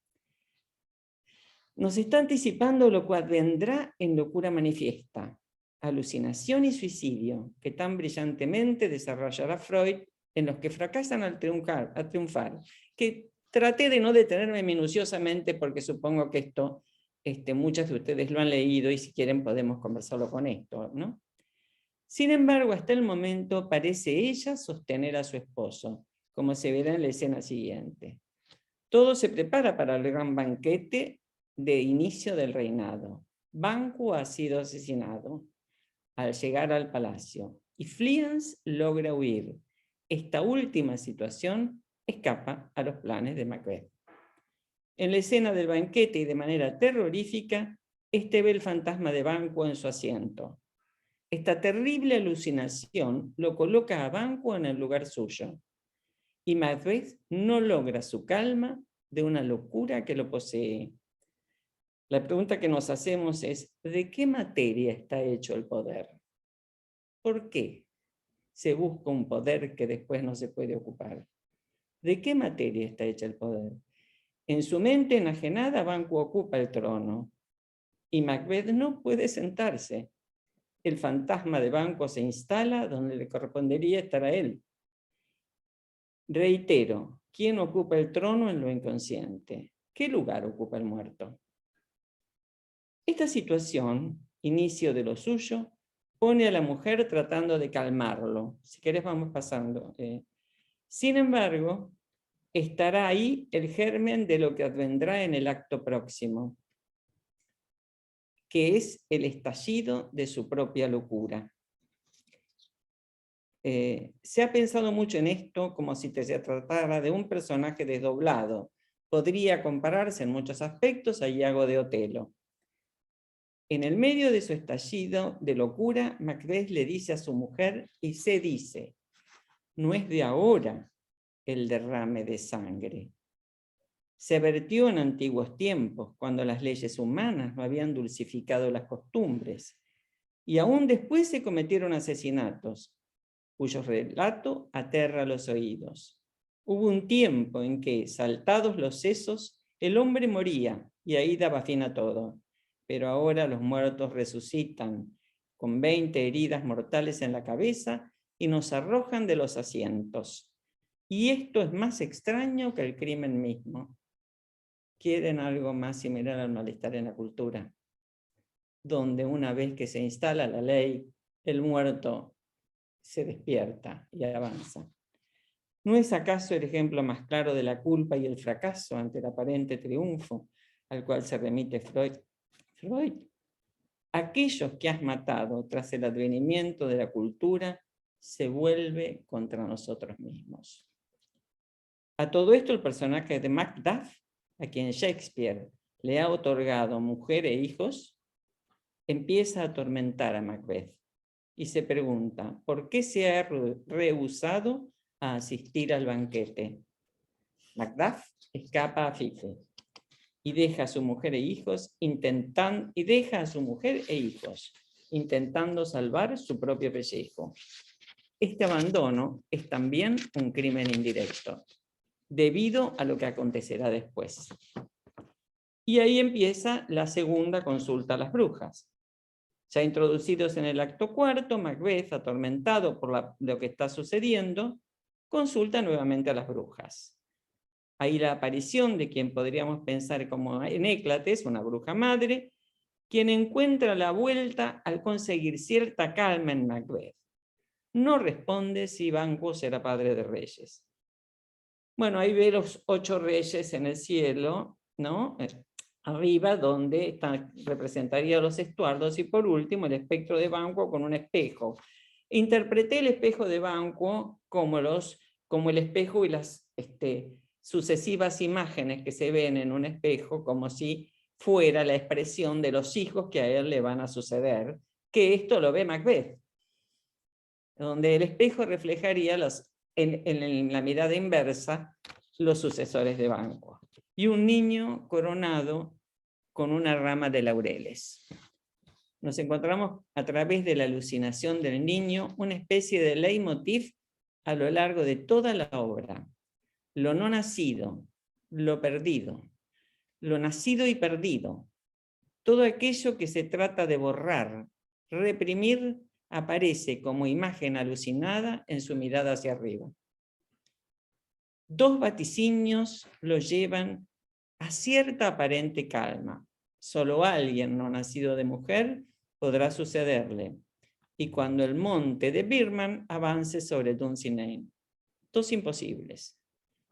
Nos está anticipando lo cual vendrá en locura manifiesta, alucinación y suicidio, que tan brillantemente desarrollará Freud en los que fracasan al triunfar, que traté de no detenerme minuciosamente porque supongo que esto muchas de ustedes lo han leído y si quieren podemos conversarlo con esto, ¿no? Sin embargo, hasta el momento parece ella sostener a su esposo, como se verá en la escena siguiente. Todo se prepara para el gran banquete de inicio del reinado. Banquo ha sido asesinado al llegar al palacio y Fleance logra huir. Esta última situación escapa a los planes de Macbeth. En la escena del banquete y de manera terrorífica, ve el fantasma de Banquo en su asiento. Esta terrible alucinación lo coloca a Banquo en el lugar suyo y Macbeth no logra su calma de una locura que lo posee. La pregunta que nos hacemos es, ¿de qué materia está hecho el poder? ¿Por qué se busca un poder que después no se puede ocupar? ¿De qué materia está hecha el poder? En su mente enajenada, Banquo ocupa el trono y Macbeth no puede sentarse. El fantasma de Banquo se instala donde le correspondería estar a él. Reitero, ¿quién ocupa el trono en lo inconsciente? ¿Qué lugar ocupa el muerto? Esta situación, inicio de lo suyo, pone a la mujer tratando de calmarlo. Si querés vamos pasando. Sin embargo, estará ahí el germen de lo que advendrá en el acto próximo, que es el estallido de su propia locura. Se ha pensado mucho en esto como si se tratara de un personaje desdoblado. Podría compararse en muchos aspectos a Iago de Otelo. En el medio de su estallido de locura, Macbeth le dice a su mujer y se dice, no es de ahora el derrame de sangre. Se vertió en antiguos tiempos, cuando las leyes humanas no habían dulcificado las costumbres, y aún después se cometieron asesinatos, cuyo relato aterra los oídos. Hubo un tiempo en que, saltados los sesos, el hombre moría y ahí daba fin a todo. Pero ahora los muertos resucitan con 20 heridas mortales en la cabeza y nos arrojan de los asientos. Y esto es más extraño que el crimen mismo. ¿Quieren algo más similar al malestar en la cultura? Donde una vez que se instala la ley, el muerto se despierta y avanza. ¿No es acaso el ejemplo más claro de la culpa y el fracaso ante el aparente triunfo al cual se remite Freud? Aquellos que has matado tras el advenimiento de la cultura se vuelve contra nosotros mismos. A todo esto, el personaje de Macduff, a quien Shakespeare le ha otorgado mujer e hijos, empieza a atormentar a Macbeth y se pregunta por qué se ha rehusado a asistir al banquete. Macduff escapa a Fife y deja a su mujer e hijos intentando salvar su propio pellejo. Este abandono es también un crimen indirecto, debido a lo que acontecerá después. Y ahí empieza la segunda consulta a las brujas. Ya introducidos en el acto cuarto, Macbeth, atormentado por lo que está sucediendo, consulta nuevamente a las brujas. Ahí la aparición de quien podríamos pensar como en Éclates, una bruja madre, quien encuentra la vuelta al conseguir cierta calma en Macbeth. No responde si Banquo será padre de reyes. Bueno, ahí ve los 8 reyes en el cielo, ¿no? Arriba, donde representaría los estuardos, y por último el espectro de Banquo con un espejo. Interpreté el espejo de Banquo como el espejo y las sucesivas imágenes que se ven en un espejo, como si fuera la expresión de los hijos que a él le van a suceder, que esto lo ve Macbeth, donde el espejo reflejaría en la mirada inversa los sucesores de Banquo. Y un niño coronado con una rama de laureles. Nos encontramos a través de la alucinación del niño una especie de leitmotiv a lo largo de toda la obra. Lo no nacido, lo perdido, lo nacido y perdido. Todo aquello que se trata de borrar, reprimir, aparece como imagen alucinada en su mirada hacia arriba. 2 vaticinios lo llevan a cierta aparente calma. Solo alguien no nacido de mujer podrá sucederle. Y cuando el monte de Birman avance sobre Dunsinane. 2 imposibles.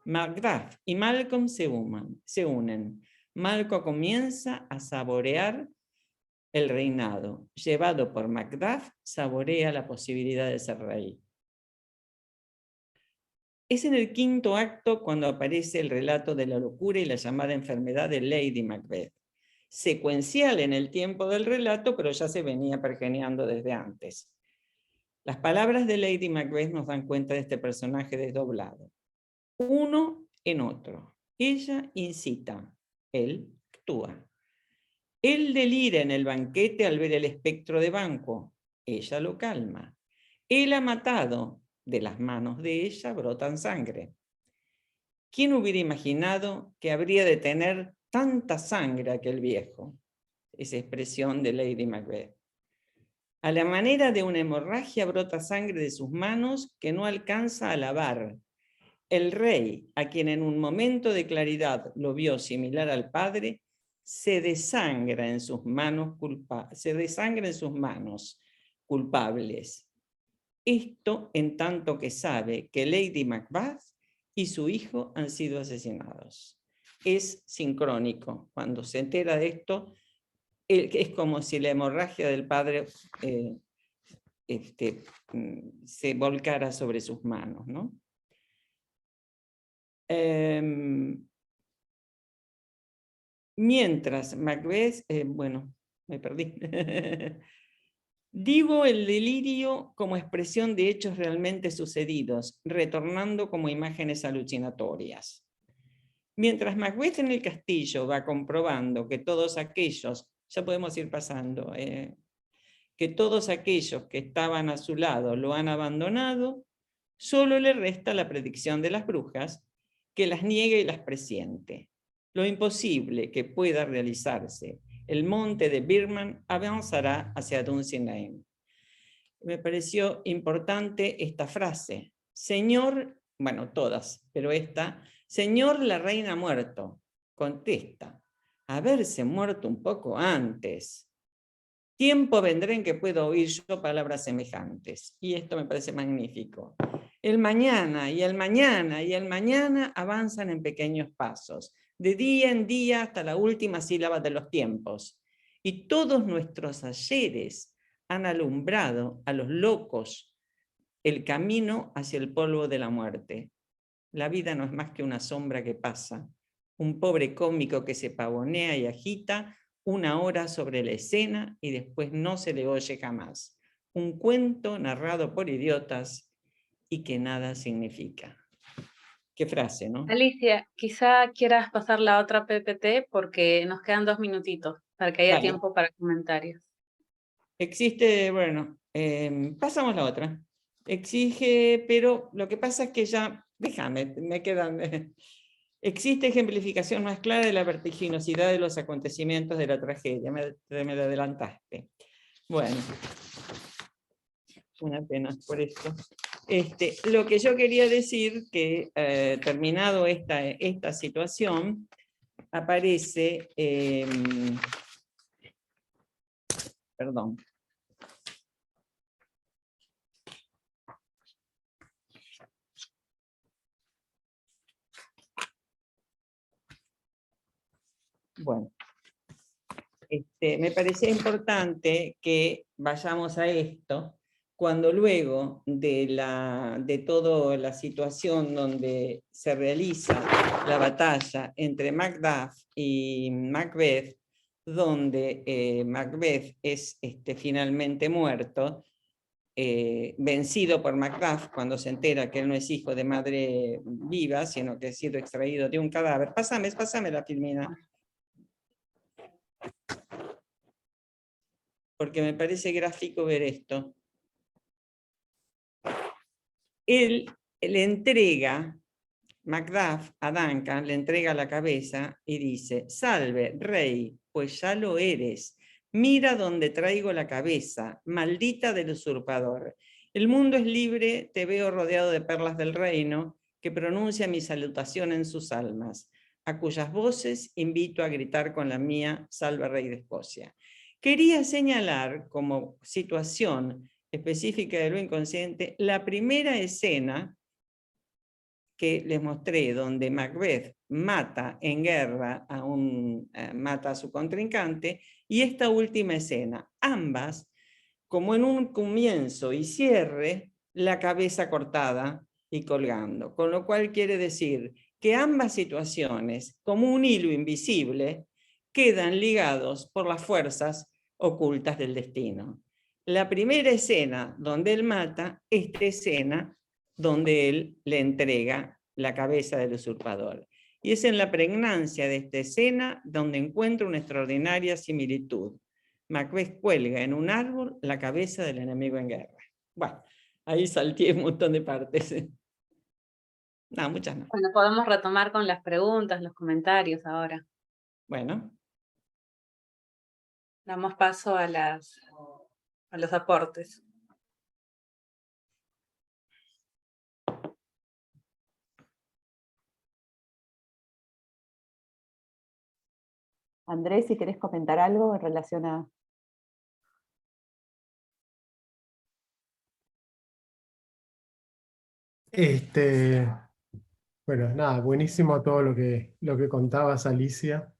Macduff y Malcolm se unen. Malcolm comienza a saborear el reinado. Llevado por Macduff, saborea la posibilidad de ser rey. Es en el 5º acto cuando aparece el relato de la locura y la llamada enfermedad de Lady Macbeth. Secuencial en el tiempo del relato, pero ya se venía pergeñando desde antes. Las palabras de Lady Macbeth nos dan cuenta de este personaje desdoblado. Uno en otro. Ella incita, él actúa. Él delira en el banquete al ver el espectro de Banquo. Ella lo calma. Él ha matado. De las manos de ella brotan sangre. ¿Quién hubiera imaginado que habría de tener tanta sangre aquel viejo? Esa expresión de Lady Macbeth. A la manera de una hemorragia brota sangre de sus manos que no alcanza a lavar. El rey, a quien en un momento de claridad lo vio similar al padre, se desangra en sus manos culpables. Esto en tanto que sabe que Lady Macbeth y su hijo han sido asesinados. Es sincrónico. Cuando se entera de esto, es como si la hemorragia del padre se volcara sobre sus manos, ¿no? Mientras Macbeth, bueno, me perdí. Digo el delirio como expresión de hechos realmente sucedidos, retornando como imágenes alucinatorias. Mientras Macbeth en el castillo va comprobando que todos aquellos, ya podemos ir pasando, que todos aquellos que estaban a su lado lo han abandonado, solo le resta la predicción de las brujas, que las niegue y las presiente. Lo imposible que pueda realizarse. El monte de Birman avanzará hacia Dunsinane. Me pareció importante esta frase. Señor, bueno, todas, pero esta, Señor, la reina ha muerto. Contesta, haberse muerto un poco antes. Tiempo vendrá en que puedo oír yo palabras semejantes. Y esto me parece magnífico. El mañana y el mañana y el mañana avanzan en pequeños pasos, de día en día hasta la última sílaba de los tiempos. Y todos nuestros ayeres han alumbrado a los locos el camino hacia el polvo de la muerte. La vida no es más que una sombra que pasa, un pobre cómico que se pavonea y agita una hora sobre la escena y después no se le oye jamás. Un cuento narrado por idiotas y que nada significa. Qué frase, ¿no? Alicia, quizá quieras pasar la otra PPT porque nos quedan 2 minutitos para que haya Dale. tiempo para comentarios. Existe, bueno, pasamos la otra. Exige, pero lo que pasa es que ya, déjame, me quedan... Existe ejemplificación más clara de la vertiginosidad de los acontecimientos de la tragedia. Me la adelantaste. Bueno, una pena por esto. Lo que yo quería decir que terminado esta situación, aparece, perdón. Bueno, me parecía importante que vayamos a esto, cuando luego de toda la situación donde se realiza la batalla entre Macduff y Macbeth, donde Macbeth es finalmente muerto, vencido por Macduff cuando se entera que él no es hijo de madre viva, sino que ha sido extraído de un cadáver. Pásame la filmina. Porque me parece gráfico ver esto. Él le entrega, Macduff a Duncan, le entrega la cabeza y dice, salve, rey, pues ya lo eres. Mira donde traigo la cabeza, maldita del usurpador. El mundo es libre, te veo rodeado de perlas del reino, que pronuncia mi salutación en sus almas, a cuyas voces invito a gritar con la mía, salve, rey de Escocia. Quería señalar como situación específica de lo inconsciente la primera escena que les mostré, donde Macbeth mata en guerra mata a su contrincante, y esta última escena, ambas, como en un comienzo y cierre, la cabeza cortada y colgando, con lo cual quiere decir que ambas situaciones, como un hilo invisible, quedan ligados por las fuerzas ocultas del destino. La primera escena donde él mata, esta escena donde él le entrega la cabeza del usurpador. Y es en la pregnancia de esta escena donde encuentro una extraordinaria similitud. Macbeth cuelga en un árbol la cabeza del enemigo en guerra. Bueno, ahí salté un montón de partes. No, muchas no. Bueno, podemos retomar con las preguntas, los comentarios ahora. Bueno. Damos paso a los aportes. Andrés, si querés comentar algo en relación a... Bueno, nada, buenísimo todo lo que contabas, Alicia.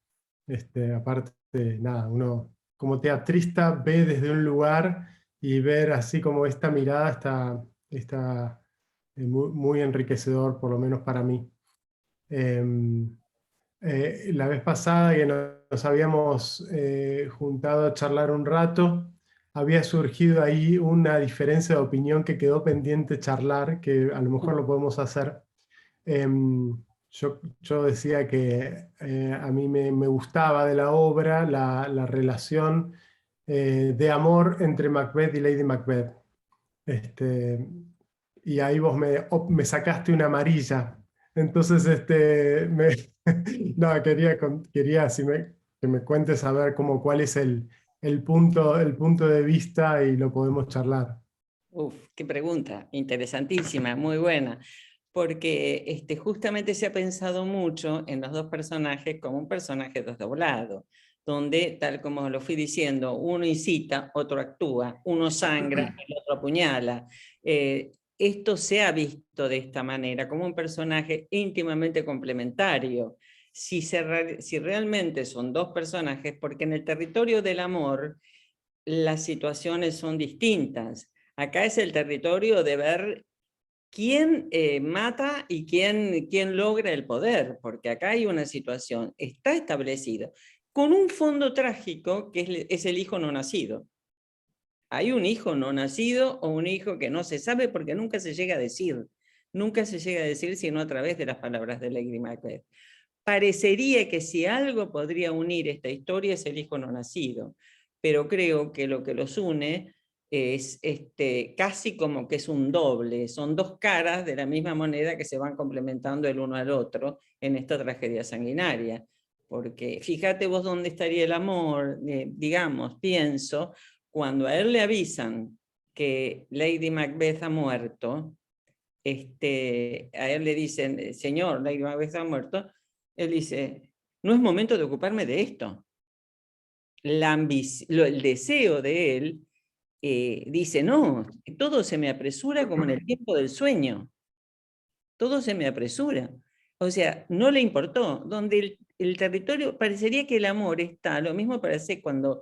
Aparte, nada, uno como teatrista ve desde un lugar y ver así como esta mirada está muy, muy enriquecedor, por lo menos para mí. La vez pasada que nos habíamos juntado a charlar un rato, había surgido ahí una diferencia de opinión que quedó pendiente charlar, que a lo mejor lo podemos hacer. Yo decía que a mí me gustaba de la obra la relación de amor entre Macbeth y Lady Macbeth. Y ahí vos me sacaste una amarilla. Entonces, no, quería que me cuentes a ver cuál es el punto de vista y lo podemos charlar. Uf, qué pregunta, interesantísima, muy buena. porque justamente se ha pensado mucho en los dos personajes como un personaje desdoblado, donde, tal como lo fui diciendo, uno incita, otro actúa, uno sangra, el otro apuñala. Esto se ha visto de esta manera, como un personaje íntimamente complementario. Si realmente son dos personajes, porque en el territorio del amor las situaciones son distintas. Acá es el territorio de ver quién mata y quién logra el poder, porque acá hay una situación, está establecido, con un fondo trágico que es el hijo no nacido. Hay un hijo no nacido o un hijo que no se sabe porque nunca se llega a decir. Nunca se llega a decir sino a través de las palabras de Lady Macbeth. Parecería que si algo podría unir esta historia es el hijo no nacido, pero creo que lo que los une es casi como que es un doble, son dos caras de la misma moneda que se van complementando el uno al otro en esta tragedia sanguinaria. Porque fíjate vos dónde estaría el amor, digamos, pienso, cuando a él le avisan que Lady Macbeth ha muerto, a él le dicen, señor, Lady Macbeth ha muerto, él dice, no es momento de ocuparme de esto. El deseo de él dice, no, todo se me apresura como en el tiempo del sueño. Todo se me apresura. O sea, no le importó. Donde el territorio, parecería que el amor está, lo mismo parece cuando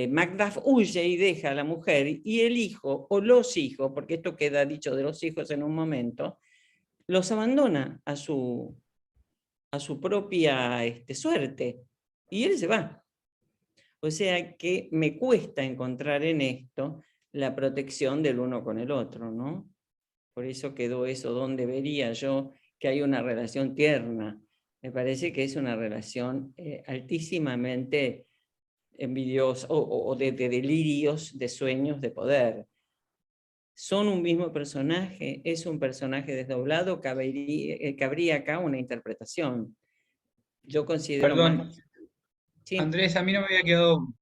Macduff huye y deja a la mujer y el hijo, o los hijos, porque esto queda dicho de los hijos en un momento, los abandona a su propia suerte, y él se va. O sea que me cuesta encontrar en esto la protección del uno con el otro, ¿no? Por eso quedó eso, donde vería yo que hay una relación tierna. Me parece que es una relación altísimamente envidiosa, o de delirios, de sueños de poder. Son un mismo personaje, es un personaje desdoblado, cabría acá una interpretación. Yo considero Perdón, más... Sí. Andrés, a mí no me había quedado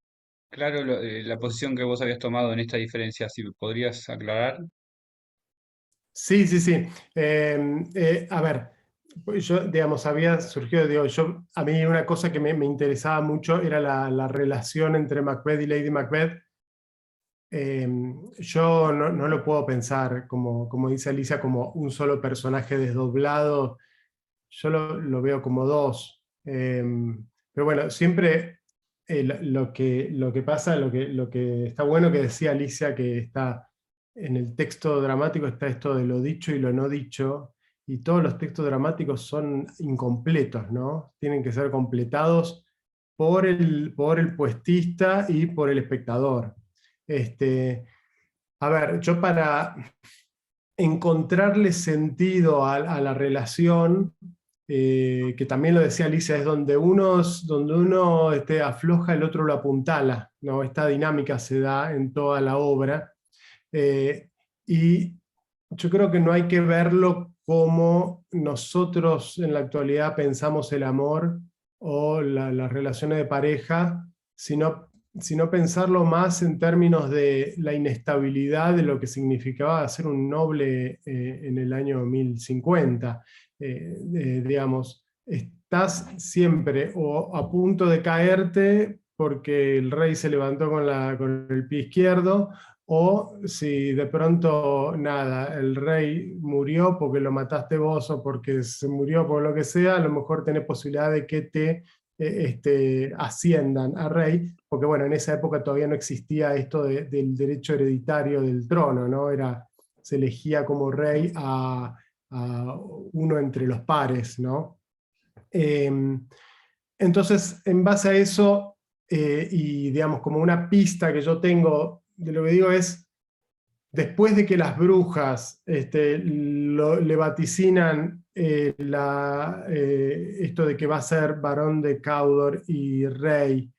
claro la posición que vos habías tomado en esta diferencia, si podrías aclarar. Sí, sí, sí. A ver, pues yo, digamos, había surgido, digo, a mí una cosa que me interesaba mucho era la relación entre Macbeth y Lady Macbeth. Yo no lo puedo pensar, como dice Alicia, como un solo personaje desdoblado. Yo lo veo como dos. Pero bueno, siempre lo que pasa, lo que está bueno que decía Alicia, que está en el texto dramático, está esto de lo dicho y lo no dicho, y todos los textos dramáticos son incompletos, ¿no? Tienen que ser completados por el poetista y por el espectador. A ver, yo para encontrarle sentido a la relación, que también lo decía Alicia, es donde uno afloja, el otro lo apuntala, ¿no? Esta dinámica se da en toda la obra. Y yo creo que no hay que verlo como nosotros en la actualidad pensamos el amor o las relaciones de pareja, sino pensarlo más en términos de la inestabilidad de lo que significaba ser un noble en el año 1050. Digamos, estás siempre o a punto de caerte porque el rey se levantó con el pie izquierdo, o si de pronto, nada, el rey murió porque lo mataste vos o porque se murió por lo que sea, a lo mejor tenés posibilidad de que te asciendan a rey, porque bueno, en esa época todavía no existía esto del derecho hereditario del trono, ¿no? Se elegía como rey a uno entre los pares, ¿no? Entonces, en base a eso, y digamos como una pista que yo tengo de lo que digo es, después de que las brujas le vaticinan esto de que va a ser varón de Cawdor y rey,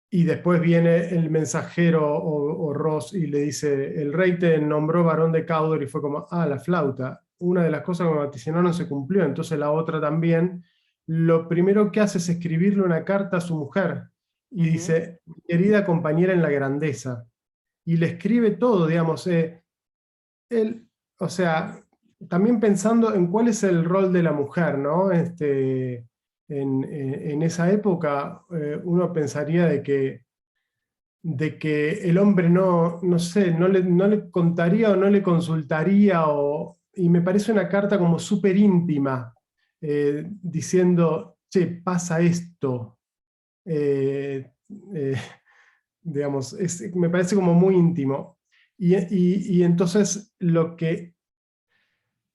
y después viene el mensajero o Ross y le dice, el rey te nombró varón de Cawdor, y fue como, la flauta, una de las cosas que me vaticinaron se cumplió, entonces la otra también. Lo primero que hace es escribirle una carta a su mujer, y dice, querida compañera en la grandeza, y le escribe todo, digamos, él, o sea, también pensando en cuál es el rol de la mujer, ¿no? En esa época uno pensaría de que el hombre no sé, no le contaría o no le consultaría, y me parece una carta como súper íntima, diciendo, che, pasa esto. Eh, eh, digamos, me parece como muy íntimo. Y entonces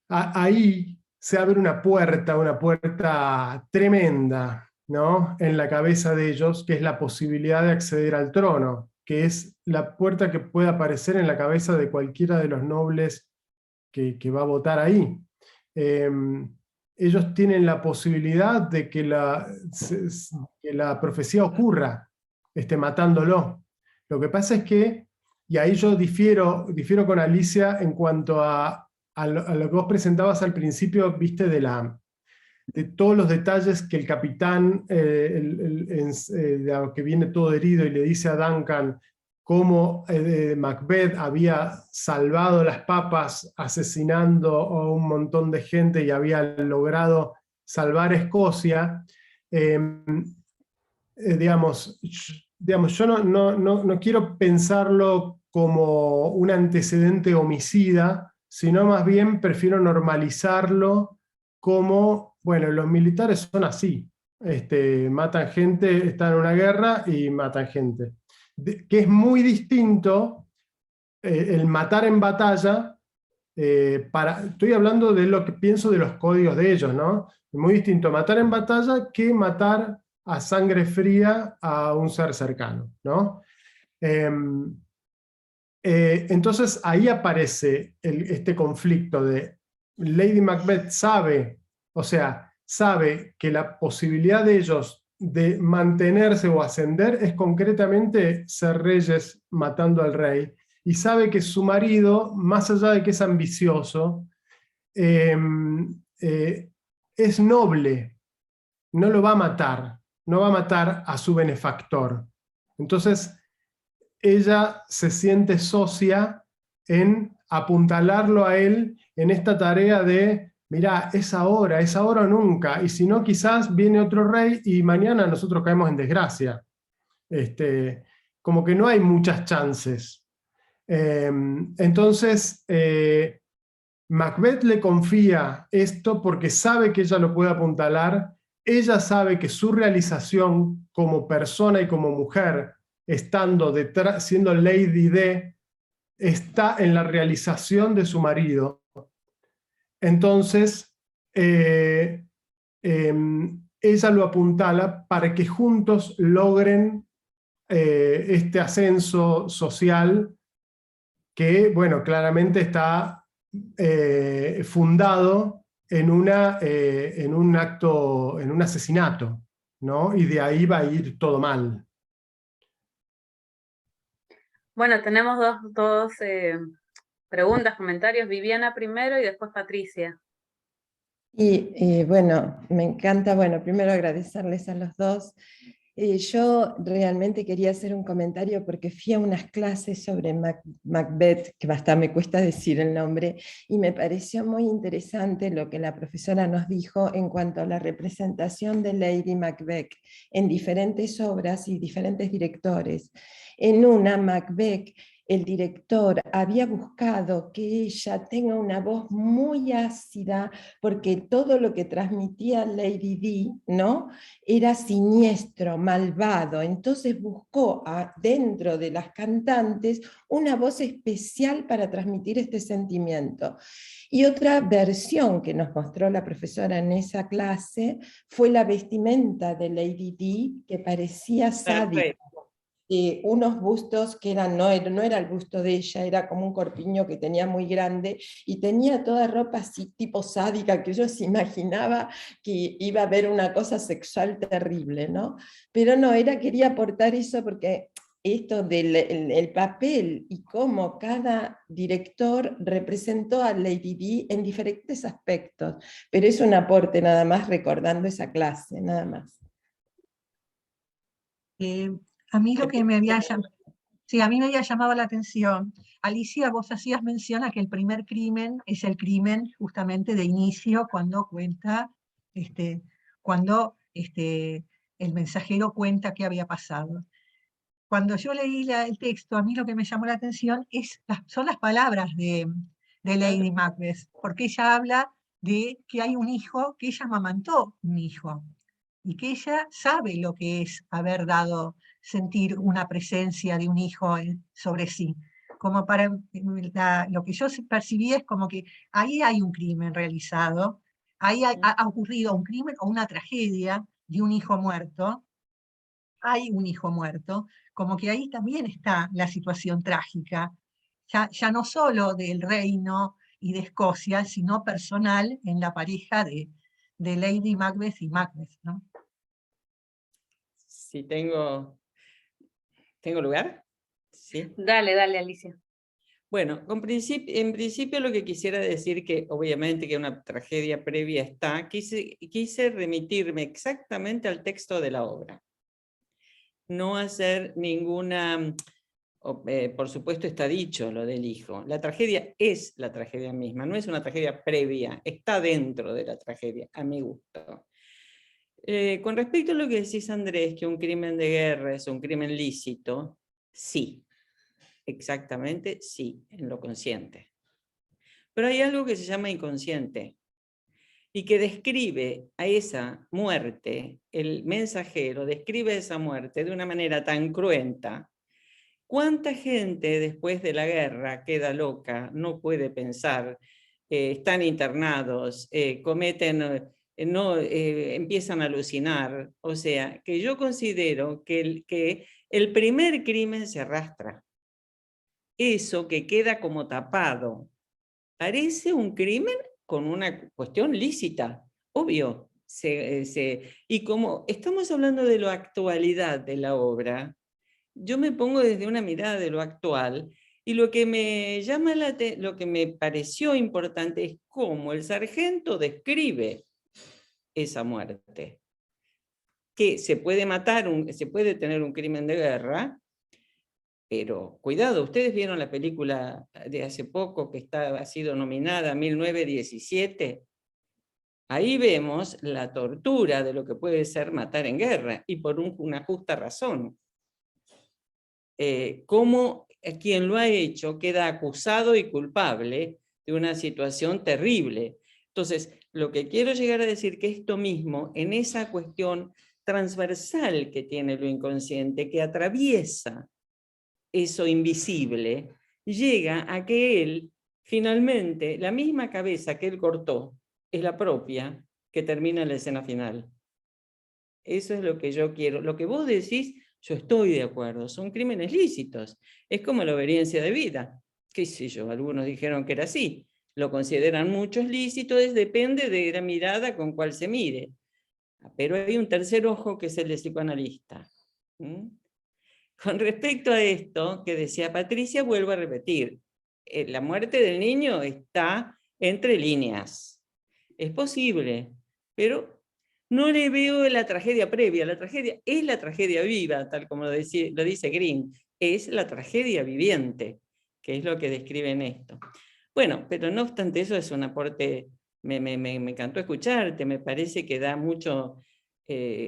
ahí se abre una puerta tremenda, ¿no? En la cabeza de ellos, que es la posibilidad de acceder al trono, que es la puerta que puede aparecer en la cabeza de cualquiera de los nobles que va a votar ahí. Ellos tienen la posibilidad de que que la profecía ocurra, matándolo. Lo que pasa es que, y ahí yo difiero con Alicia en cuanto a lo que vos presentabas al principio, viste, de todos los detalles que el capitán, que viene todo herido y le dice a Duncan cómo Macbeth había salvado las papas asesinando a un montón de gente y había logrado salvar Escocia. Digamos, yo no quiero pensarlo como un antecedente homicida, sino más bien prefiero normalizarlo como, bueno, los militares son así, matan gente, están en una guerra y matan gente. Que es muy distinto el matar en batalla, estoy hablando de lo que pienso de los códigos de ellos, ¿no? Es muy distinto matar en batalla que matar a sangre fría a un ser cercano, ¿no? Entonces ahí aparece este conflicto de Lady Macbeth sabe que la posibilidad de ellos de mantenerse o ascender es concretamente ser reyes matando al rey, y sabe que su marido, más allá de que es ambicioso, es noble, no lo va a matar, no va a matar a su benefactor. Entonces ella se siente socia en apuntalarlo a él en esta tarea de, mirá, es ahora o nunca, y si no quizás viene otro rey y mañana nosotros caemos en desgracia. Como que no hay muchas chances. Entonces, Macbeth le confía esto porque sabe que ella lo puede apuntalar, ella sabe que su realización como persona y como mujer, estando detrás, siendo Lady D, está en la realización de su marido. Entonces, ella lo apuntala para que juntos logren este ascenso social que, bueno, claramente está fundado en un acto, en un asesinato, ¿no? Y de ahí va a ir todo mal. Bueno, tenemos dos preguntas, comentarios. Viviana primero y después Patricia. Y bueno, me encanta, bueno, primero agradecerles a los dos. Yo realmente quería hacer un comentario porque fui a unas clases sobre Macbeth, que hasta me cuesta decir el nombre, y me pareció muy interesante lo que la profesora nos dijo en cuanto a la representación de Lady Macbeth en diferentes obras y diferentes directores. En una, Macbeth, el director había buscado que ella tenga una voz muy ácida, porque todo lo que transmitía Lady Di, ¿no?, era siniestro, malvado. Entonces buscó dentro de las cantantes una voz especial para transmitir este sentimiento. Y otra versión que nos mostró la profesora en esa clase fue la vestimenta de Lady Di, que parecía sádica. Unos bustos que no era el busto de ella, era como un corpiño que tenía muy grande, y tenía toda ropa así tipo sádica, que yo se imaginaba que iba a haber una cosa sexual terrible, ¿no? Pero no, quería aportar eso porque esto del el papel y cómo cada director representó a Lady Di en diferentes aspectos, pero es un aporte nada más recordando esa clase, nada más. A mí lo que me había llamado... Sí, a mí me había llamado la atención. Alicia, vos hacías mención a que el primer crimen es el crimen justamente de inicio, cuando cuenta, cuando el mensajero cuenta qué había pasado. Cuando yo leí el texto, a mí lo que me llamó la atención son las palabras de Lady Macbeth, porque ella habla de que hay un hijo, que ella amamantó un hijo, y que ella sabe lo que es haber dado, sentir una presencia de un hijo sobre sí. Como para lo que yo percibí es como que ahí hay un crimen realizado, ahí ha ocurrido un crimen o una tragedia de un hijo muerto, hay un hijo muerto, como que ahí también está la situación trágica, ya no solo del reino y de Escocia, sino personal en la pareja de Lady Macbeth y Macbeth, ¿no? Si tengo lugar. Sí. Dale, dale, Alicia. Bueno, en principio lo que quisiera decir, que obviamente que una tragedia previa está, quise remitirme exactamente al texto de la obra. No hacer ninguna, por supuesto está dicho lo del hijo, la tragedia es la tragedia misma, no es una tragedia previa, está dentro de la tragedia, a mi gusto. Con respecto a lo que decís, Andrés, que un crimen de guerra es un crimen lícito, sí. Exactamente, sí, en lo consciente. Pero hay algo que se llama inconsciente y que describe a esa muerte, el mensajero describe esa muerte de una manera tan cruenta. ¿Cuánta gente después de la guerra queda loca, no puede pensar, están internados, empiezan a alucinar? O sea, que yo considero que el primer crimen se arrastra. Eso que queda como tapado, parece un crimen con una cuestión lícita, obvio. Y como estamos hablando de la actualidad de la obra, yo me pongo desde una mirada de lo actual, y lo que me lo que me pareció importante es cómo el sargento describe esa muerte. Que se puede se puede tener un crimen de guerra, pero cuidado, ustedes vieron la película de hace poco que ha sido nominada 1917. Ahí vemos la tortura de lo que puede ser matar en guerra, y por una justa razón. Cómo quien lo ha hecho queda acusado y culpable de una situación terrible. Entonces, lo que quiero llegar a decir que esto mismo, en esa cuestión transversal que tiene lo inconsciente, que atraviesa eso invisible, llega a que él, finalmente, la misma cabeza que él cortó, es la propia que termina en la escena final. Eso es lo que yo quiero. Lo que vos decís, yo estoy de acuerdo, son crímenes lícitos. Es como la obediencia de vida. Qué sé yo, algunos dijeron que era así. Lo consideran muchos lícitos, depende de la mirada con cual se mire. Pero hay un tercer ojo que es el de psicoanalista. Con respecto a esto que decía Patricia, vuelvo a repetir, la muerte del niño está entre líneas. Es posible, pero no le veo la tragedia previa. La tragedia es la tragedia viva, tal como lo dice Green, es la tragedia viviente, que es lo que describe en esto. Bueno, pero no obstante eso es un aporte, me encantó escucharte, me parece que da mucho... el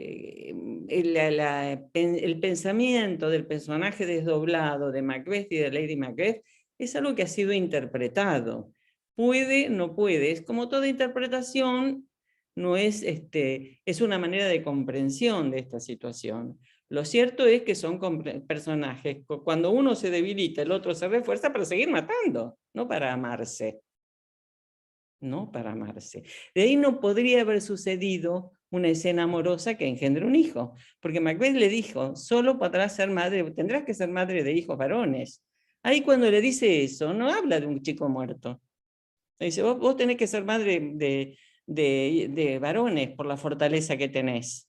pensamiento del personaje desdoblado de Macbeth y de Lady Macbeth es algo que ha sido interpretado. Puede, no puede, es como toda interpretación, no es, es una manera de comprensión de esta situación. Lo cierto es que son personajes, cuando uno se debilita, el otro se refuerza para seguir matando, no para amarse. No para amarse. De ahí no podría haber sucedido una escena amorosa que engendre un hijo, porque Macbeth le dijo, solo podrás ser madre, tendrás que ser madre de hijos varones. Ahí cuando le dice eso, no habla de un chico muerto. Le dice, vos tenés que ser madre de varones por la fortaleza que tenés.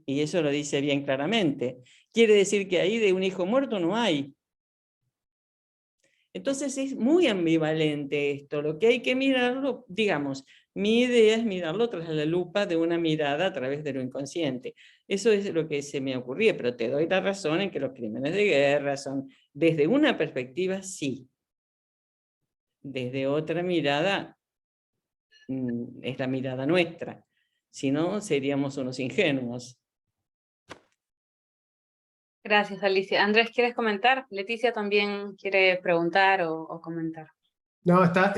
Y eso lo dice bien claramente. Quiere decir que ahí de un hijo muerto no hay. Entonces es muy ambivalente esto, lo que hay que mirarlo, digamos, mi idea es mirarlo tras la lupa de una mirada a través de lo inconsciente. Eso es lo que se me ocurría, pero te doy la razón en que los crímenes de guerra son, desde una perspectiva, sí. Desde otra mirada, es la mirada nuestra. Si no, seríamos unos ingenuos. Gracias, Alicia. Andrés, ¿quieres comentar? Leticia también quiere preguntar o comentar. No, está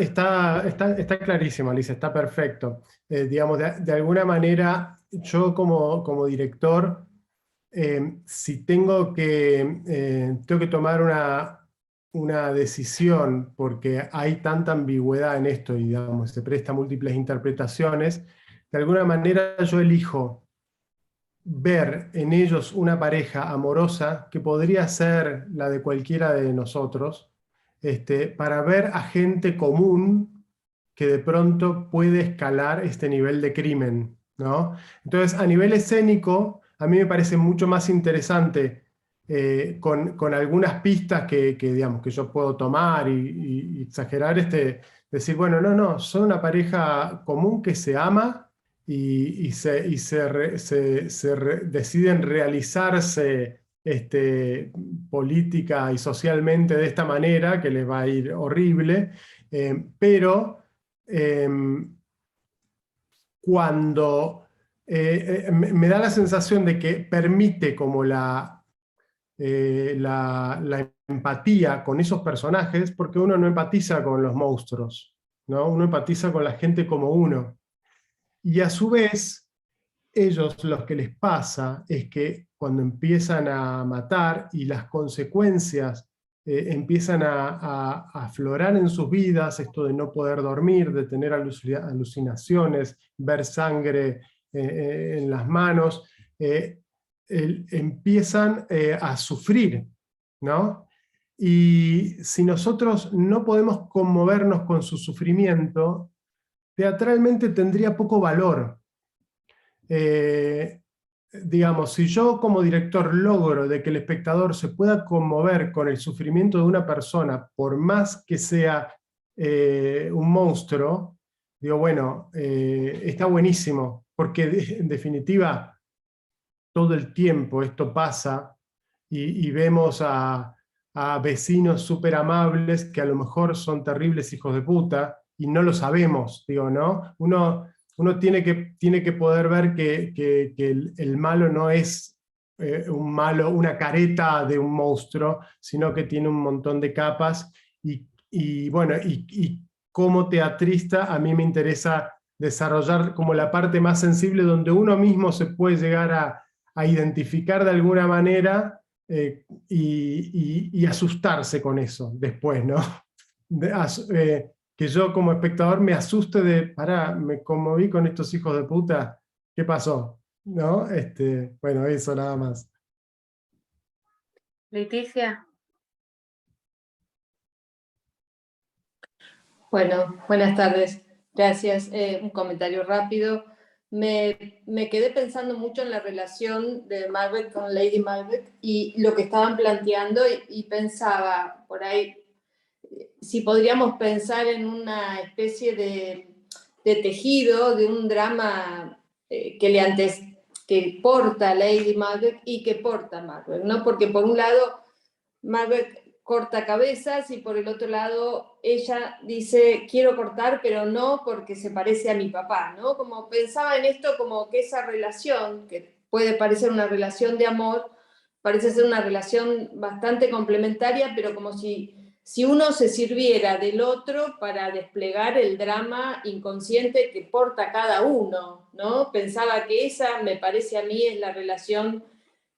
clarísimo, Alicia, está perfecto. Digamos, de alguna manera, yo como director, si tengo que tomar una decisión, porque hay tanta ambigüedad en esto, y digamos, se presta a múltiples interpretaciones, de alguna manera yo elijo ver en ellos una pareja amorosa que podría ser la de cualquiera de nosotros, para ver a gente común que de pronto puede escalar este nivel de crimen, ¿no? Entonces, a nivel escénico, a mí me parece mucho más interesante, con algunas pistas digamos, que yo puedo tomar y exagerar, decir, bueno, no, son una pareja común que se ama y deciden realizarse política y socialmente de esta manera, que les va a ir horrible, pero cuando me da la sensación de que permite como la empatía con esos personajes, porque uno no empatiza con los monstruos, ¿no? Uno empatiza con la gente como uno. Y a su vez, ellos lo que les pasa es que cuando empiezan a matar y las consecuencias empiezan a aflorar en sus vidas, esto de no poder dormir, de tener alucinaciones, ver sangre en las manos, empiezan a sufrir, ¿no? Y si nosotros no podemos conmovernos con su sufrimiento, teatralmente tendría poco valor. Digamos, si yo como director logro de que el espectador se pueda conmover con el sufrimiento de una persona, por más que sea un monstruo, digo, bueno, está buenísimo, porque en definitiva todo el tiempo esto pasa y vemos a vecinos súper amables que a lo mejor son terribles hijos de puta y no lo sabemos, digo, ¿no? Uno tiene que poder ver que el malo no es un malo, una careta de un monstruo, sino que tiene un montón de capas y bueno, y como teatrista a mí me interesa desarrollar como la parte más sensible donde uno mismo se puede llegar a identificar de alguna manera y asustarse con eso después, ¿no? Que yo como espectador me asuste de, pará, me conmoví con estos hijos de puta, ¿qué pasó? ¿No? Bueno, eso nada más. Leticia. Bueno, buenas tardes. Gracias. Un comentario rápido. Me quedé pensando mucho en la relación de Macbeth con Lady Macbeth y lo que estaban planteando y pensaba por ahí si podríamos pensar en una especie de tejido de un drama que porta Lady Macbeth y que porta Macbeth, ¿no? Porque por un lado Macbeth corta cabezas y por el otro lado ella dice quiero cortar pero no porque se parece a mi papá, ¿no? Como pensaba en esto como que esa relación que puede parecer una relación de amor parece ser una relación bastante complementaria, pero como si uno se sirviera del otro para desplegar el drama inconsciente que porta cada uno, ¿no? Pensaba que esa, me parece a mí, es la relación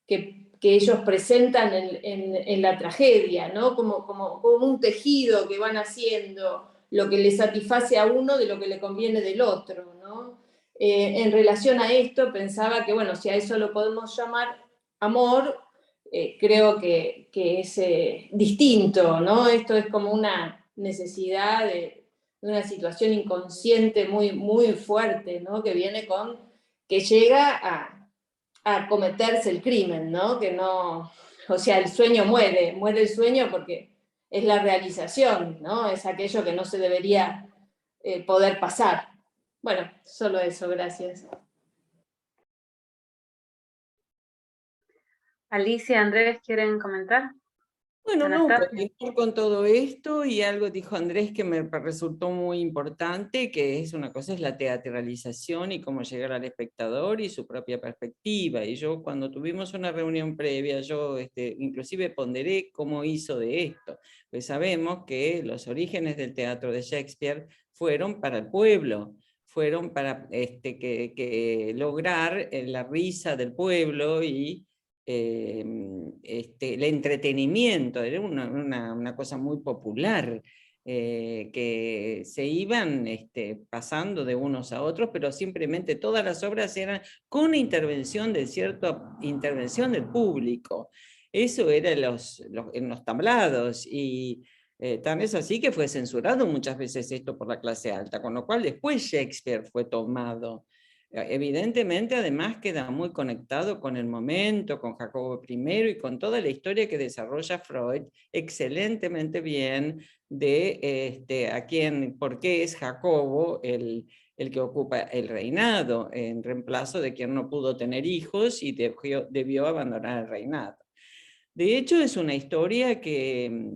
que ellos presentan en la tragedia, ¿no? Como un tejido que van haciendo, lo que le satisface a uno de lo que le conviene del otro, ¿no? En relación a esto, pensaba que, bueno, si a eso lo podemos llamar amor, creo que es distinto, ¿no? Esto es como una necesidad de una situación inconsciente muy, muy fuerte, ¿no? Que llega a cometerse el crimen, ¿no? Que no, o sea, el sueño muere el sueño porque es la realización, ¿no? Es aquello que no se debería poder pasar. Bueno, solo eso, gracias. Alicia, Andrés, ¿quieren comentar? Bueno, Buenas no, tardes. continuar con todo esto, y algo dijo Andrés que me resultó muy importante, que es una cosa, es la teatralización y cómo llegar al espectador y su propia perspectiva. Y yo, cuando tuvimos una reunión previa, yo inclusive ponderé cómo hizo de esto. Pues sabemos que los orígenes del teatro de Shakespeare fueron para el pueblo, fueron para que lograr la risa del pueblo y el entretenimiento. Era una cosa muy popular, que se iban pasando de unos a otros, pero simplemente todas las obras eran con intervención intervención del público. Eso era en los tablados, y tan es así que fue censurado muchas veces esto por la clase alta, con lo cual después Shakespeare fue tomado. Evidentemente, además, queda muy conectado con el momento, con Jacobo I y con toda la historia que desarrolla Freud excelentemente bien de por qué es Jacobo el que ocupa el reinado, en reemplazo de quien no pudo tener hijos y debió abandonar el reinado. De hecho, es una historia que,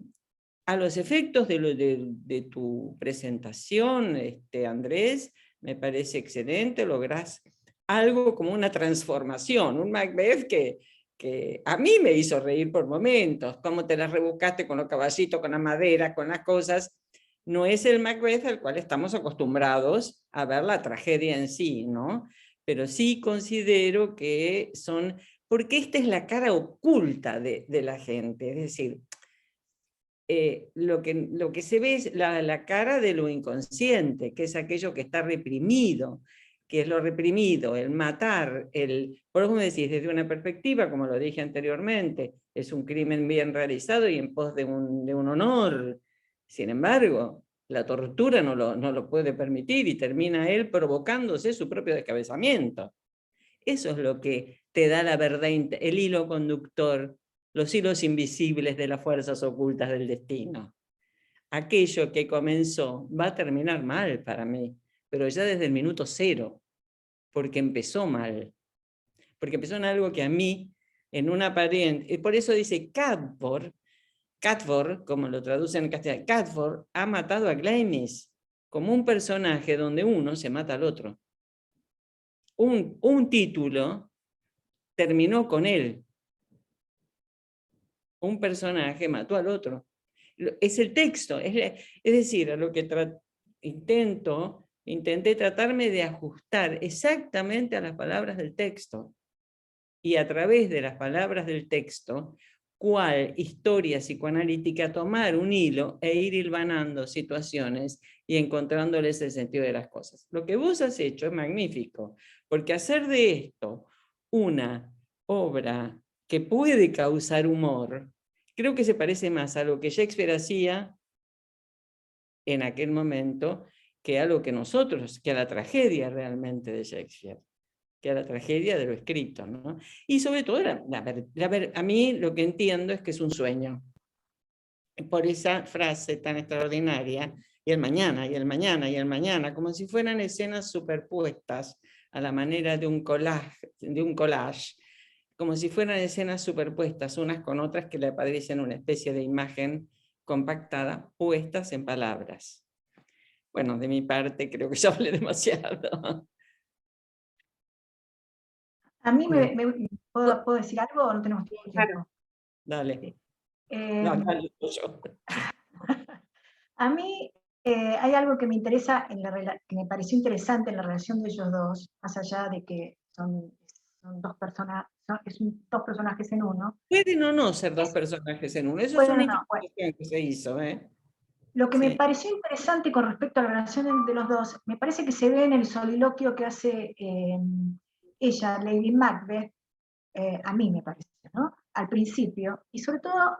a los efectos de tu presentación, Andrés, me parece excelente, lográs algo como una transformación, un Macbeth que a mí me hizo reír por momentos, cómo te las rebuscaste con los caballitos, con la madera, con las cosas. No es el Macbeth al cual estamos acostumbrados a ver la tragedia en sí, ¿no? Pero sí considero que son, porque esta es la cara oculta de la gente, es decir, lo que se ve es la cara de lo inconsciente, que es aquello que está reprimido, que es lo reprimido, el matar, por eso me decís, desde una perspectiva, como lo dije anteriormente, es un crimen bien realizado y en pos de un honor. Sin embargo, la tortura no lo puede permitir y termina él provocándose su propio descabezamiento. Eso es lo que te da la verdad, el hilo conductor, los hilos invisibles de las fuerzas ocultas del destino. Aquello que comenzó va a terminar mal para mí, pero ya desde el minuto cero, porque empezó mal. Porque empezó en algo que a mí, en una pariente, por eso dice Catford, como lo traducen en castellano, Catford ha matado a Glamis, como un personaje donde uno se mata al otro. Un título terminó con él. Un personaje mató al otro. Es el texto, es decir, a lo que intenté tratarme de ajustar exactamente a las palabras del texto, y a través de las palabras del texto, cuál historia psicoanalítica tomar un hilo e ir hilvanando situaciones y encontrándoles el sentido de las cosas. Lo que vos has hecho es magnífico, porque hacer de esto una obra que puede causar humor, creo que se parece más a lo que Shakespeare hacía en aquel momento que a lo que nosotros, que a la tragedia realmente de Shakespeare, que a la tragedia de lo escrito, ¿no? Y sobre todo, a mí lo que entiendo es que es un sueño. Por esa frase tan extraordinaria, y el mañana, y el mañana, y el mañana, como si fueran escenas superpuestas a la manera de un collage, como si fueran escenas superpuestas unas con otras que le aparecen una especie de imagen compactada, puestas en palabras. Bueno, de mi parte creo que ya hablé demasiado. A mí ¿puedo decir algo o no tenemos tiempo? Claro. Dale. No, dale yo. A mí hay algo que me interesa, que me pareció interesante en la relación de ellos dos, más allá de que son dos personas, dos personajes en uno. Pueden o no ser dos personajes en uno, eso es una investigación que se hizo. Lo que me Sí. pareció interesante con respecto a la relación de los dos, me parece que se ve en el soliloquio que hace ella, Lady Macbeth, a mí me parece, ¿no? Al principio, y sobre todo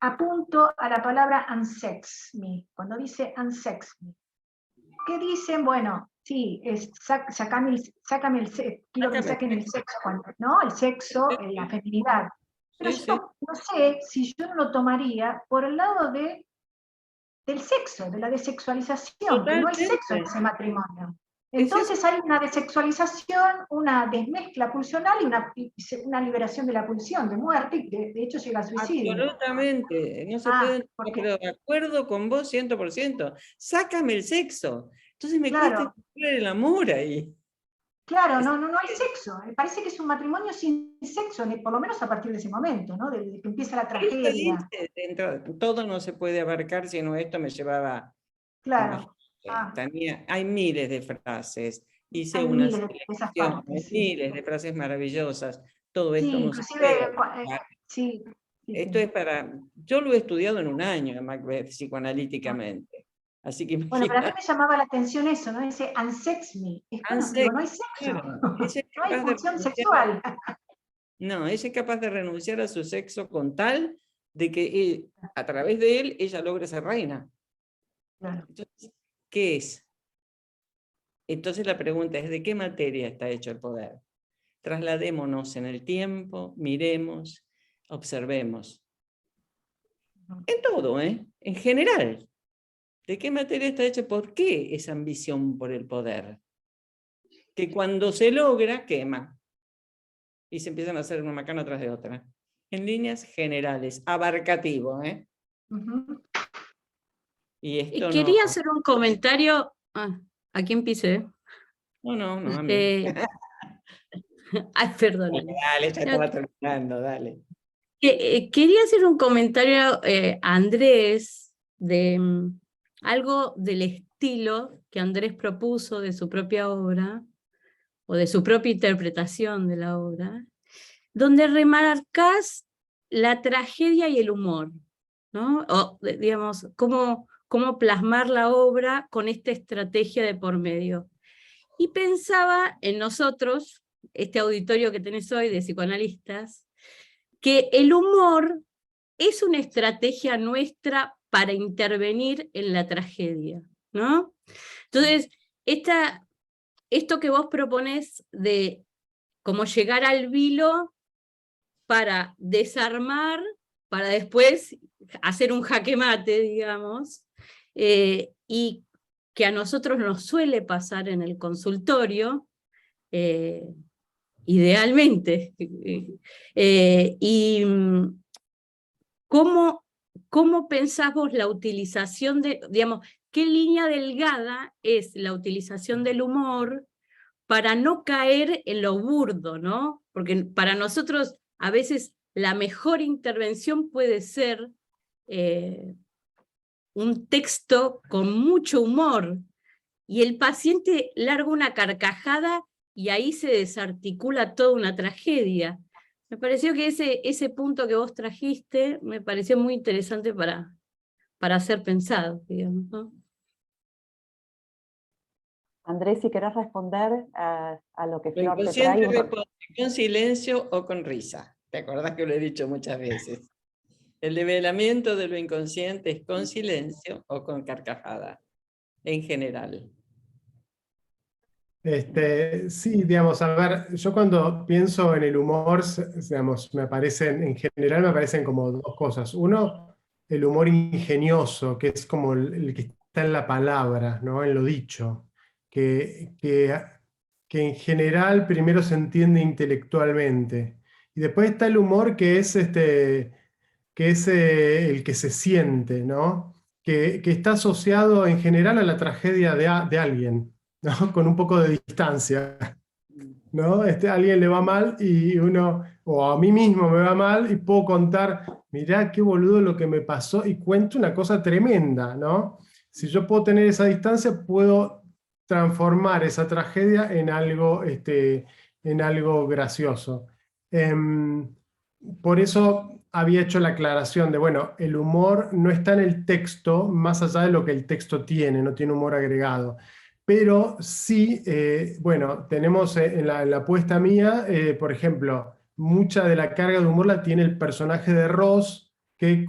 apunto a la palabra unsex me, cuando dice unsex me. ¿Qué dicen? Bueno, sí, sácame el sexo, quiero que saquen el sexo, ¿no? El sexo, la feminidad. Pero Sí, yo no sé si yo no lo tomaría por el lado del sexo, de la desexualización, que no hay sexo en totalmente. ese matrimonio. Es eso. Entonces hay una desexualización, una desmezcla pulsional y una liberación de la pulsión, de muerte, y de hecho llega al suicidio. Absolutamente, no se puede, porque, pero de acuerdo con vos 100%. Sácame el sexo. Entonces me cuesta claro, encontrar el amor ahí. claro, no hay sexo. Me parece que es un matrimonio sin sexo, por lo menos a partir de ese momento, ¿no? De que empieza la Por eso tragedia. dice, todo no se puede abarcar, sino esto me llevaba. Claro. Hay miles de frases, hice Hay una miles de esas selección, hay partes, sí. miles de frases maravillosas. Todo Sí, esto no se inclusive, puede abarcar. sí. Esto es yo lo he estudiado en un año, Macbeth, psicoanalíticamente. Así que Bueno, pero a mí imagínate. me llamaba la atención eso, ¿no? Ese unsex me. Bueno, digo, no hay sexo. Claro, ella es No hay capaz de función renunciar sexual. no, ella es capaz de renunciar a su sexo con tal de que a través de él ella logre ser reina. Claro. Entonces, ¿qué es? Entonces la pregunta es, ¿de qué materia está hecho el poder? Trasladémonos en el tiempo, miremos, observemos. En todo, en general. ¿De qué materia está hecho? ¿Por qué esa ambición por el poder? Que cuando se logra, quema. Y se empiezan a hacer una macana tras de otra. En líneas generales, abarcativo. Y esto no... Quería hacer un comentario. ¿A quién pisé? No, a mí. Ay, perdóname. Dale, ya estaba terminando, dale. Quería hacer un comentario a Andrés de algo del estilo que Andrés propuso de su propia obra, o de su propia interpretación de la obra, donde remarcás la tragedia y el humor, ¿no? O, digamos, cómo plasmar la obra con esta estrategia de por medio. Y pensaba en nosotros, este auditorio que tenés hoy de psicoanalistas, que el humor es una estrategia nuestra para intervenir en la tragedia, ¿no? Entonces, esto que vos proponés de cómo llegar al vilo para desarmar, para después hacer un jaque mate, digamos, y que a nosotros nos suele pasar en el consultorio, idealmente. Y ¿cómo pensás vos la utilización de, digamos, qué línea delgada es la utilización del humor para no caer en lo burdo, ¿no? Porque para nosotros a veces la mejor intervención puede ser un texto con mucho humor, y el paciente larga una carcajada y ahí se desarticula toda una tragedia. Me pareció que ese punto que vos trajiste me pareció muy interesante para ser pensado, digamos, ¿no? Andrés, si querés responder a lo que Lo Flor te inconsciente trae. responde con silencio o con risa. ¿Te acordás que lo he dicho muchas veces? El develamiento de lo inconsciente es con silencio o con carcajada, en general. Sí, digamos, a ver, yo cuando pienso en el humor, digamos, en general me aparecen como dos cosas. Uno, el humor ingenioso, que es como el que está en la palabra, ¿no? En lo dicho, que en general primero se entiende intelectualmente. Y después está el humor que es, el que se siente, ¿no? Que está asociado en general a la tragedia de alguien, ¿no? Con un poco de distancia, ¿no? A alguien le va mal y uno, o a mí mismo me va mal y puedo contar, mirá qué boludo lo que me pasó, y cuento una cosa tremenda, ¿no? Si yo puedo tener esa distancia, puedo transformar esa tragedia en algo gracioso. Por eso había hecho la aclaración de, bueno, el humor no está en el texto, más allá de lo que el texto tiene, no tiene humor agregado. Pero sí, bueno, tenemos en la apuesta mía, por ejemplo, mucha de la carga de humor la tiene el personaje de Ross, que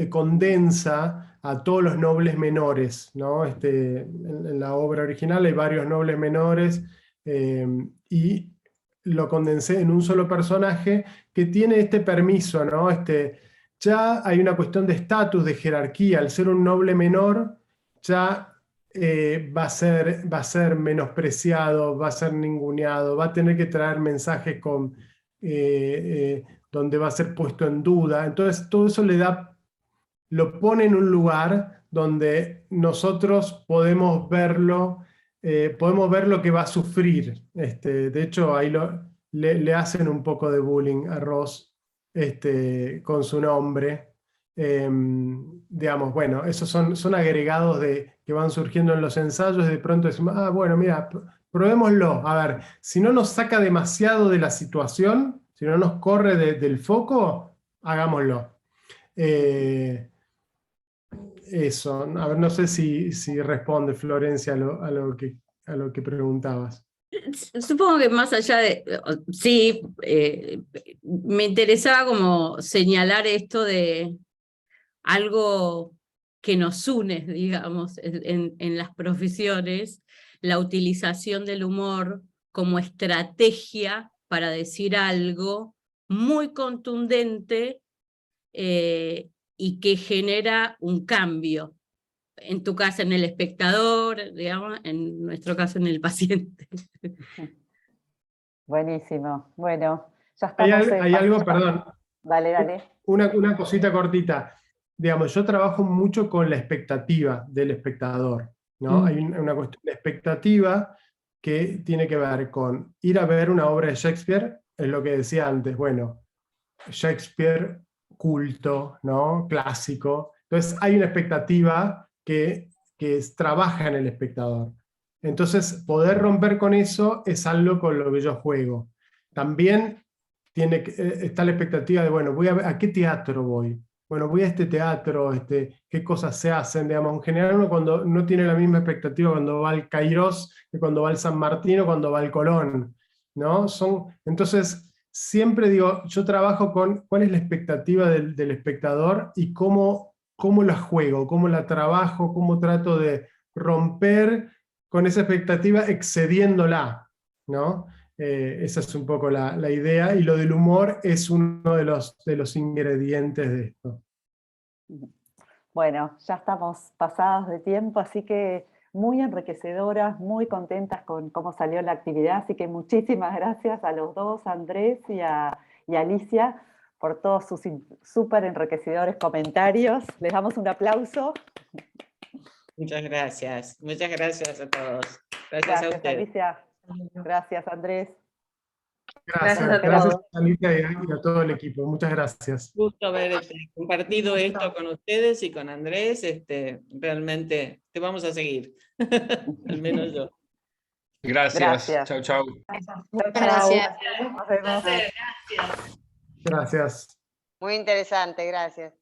condensa a todos los nobles menores, ¿no? En la obra original hay varios nobles menores, y lo condensé en un solo personaje que tiene este permiso, ¿no? Ya hay una cuestión de estatus, de jerarquía. Al ser un noble menor, ya va a ser menospreciado, va a ser ninguneado, va a tener que traer mensajes donde va a ser puesto en duda. Entonces todo eso lo pone en un lugar donde nosotros podemos ver lo que va a sufrir. De hecho, ahí le hacen un poco de bullying a Ross con su nombre. Digamos, bueno, esos son agregados que van surgiendo en los ensayos, y de pronto decimos, bueno, mira, probémoslo. A ver, si no nos saca demasiado de la situación, si no nos corre del foco, hagámoslo. Eso, a ver, no sé si responde Florencia a lo que preguntabas. Supongo que más allá de... Sí, me interesaba como señalar esto de algo que nos une, digamos, en las profesiones, la utilización del humor como estrategia para decir algo muy contundente y que genera un cambio. En tu caso en el espectador, digamos, en nuestro caso en el paciente. Buenísimo. Bueno, ya Hay estamos... algo, perdón. Dale. Una cosita cortita. Digamos, yo trabajo mucho con la expectativa del espectador, ¿no? Hay una cuestión de expectativa que tiene que ver con ir a ver una obra de Shakespeare, es lo que decía antes, bueno, Shakespeare culto, ¿no? Clásico. Entonces hay una expectativa que trabaja en el espectador. Entonces, poder romper con eso es algo con lo que yo juego. También está la expectativa de, bueno, ¿a qué teatro voy? Bueno, voy a este teatro, qué cosas se hacen, digamos. En general uno cuando no tiene la misma expectativa cuando va al Cairós que cuando va al San Martín o cuando va al Colón, ¿no? Entonces, siempre digo, yo trabajo con cuál es la expectativa del espectador y cómo la juego, cómo la trabajo, cómo trato de romper con esa expectativa excediéndola, ¿no? Esa es un poco la idea, y lo del humor es uno de los ingredientes de esto. Bueno, ya estamos pasados de tiempo, así que muy enriquecedoras, muy contentas con cómo salió la actividad, así que muchísimas gracias a los dos, a Andrés y a Alicia, por todos sus súper enriquecedores comentarios. Les damos un aplauso. Muchas gracias a todos. Gracias a ustedes. Alicia. Gracias, Andrés. Gracias Alicia y a todo el equipo. Muchas gracias. Gusto haber compartido esto con ustedes y con Andrés. Realmente te vamos a seguir. Al menos yo. Gracias. Chau, chau. Gracias. Nos vemos. Gracias. Muy interesante, gracias.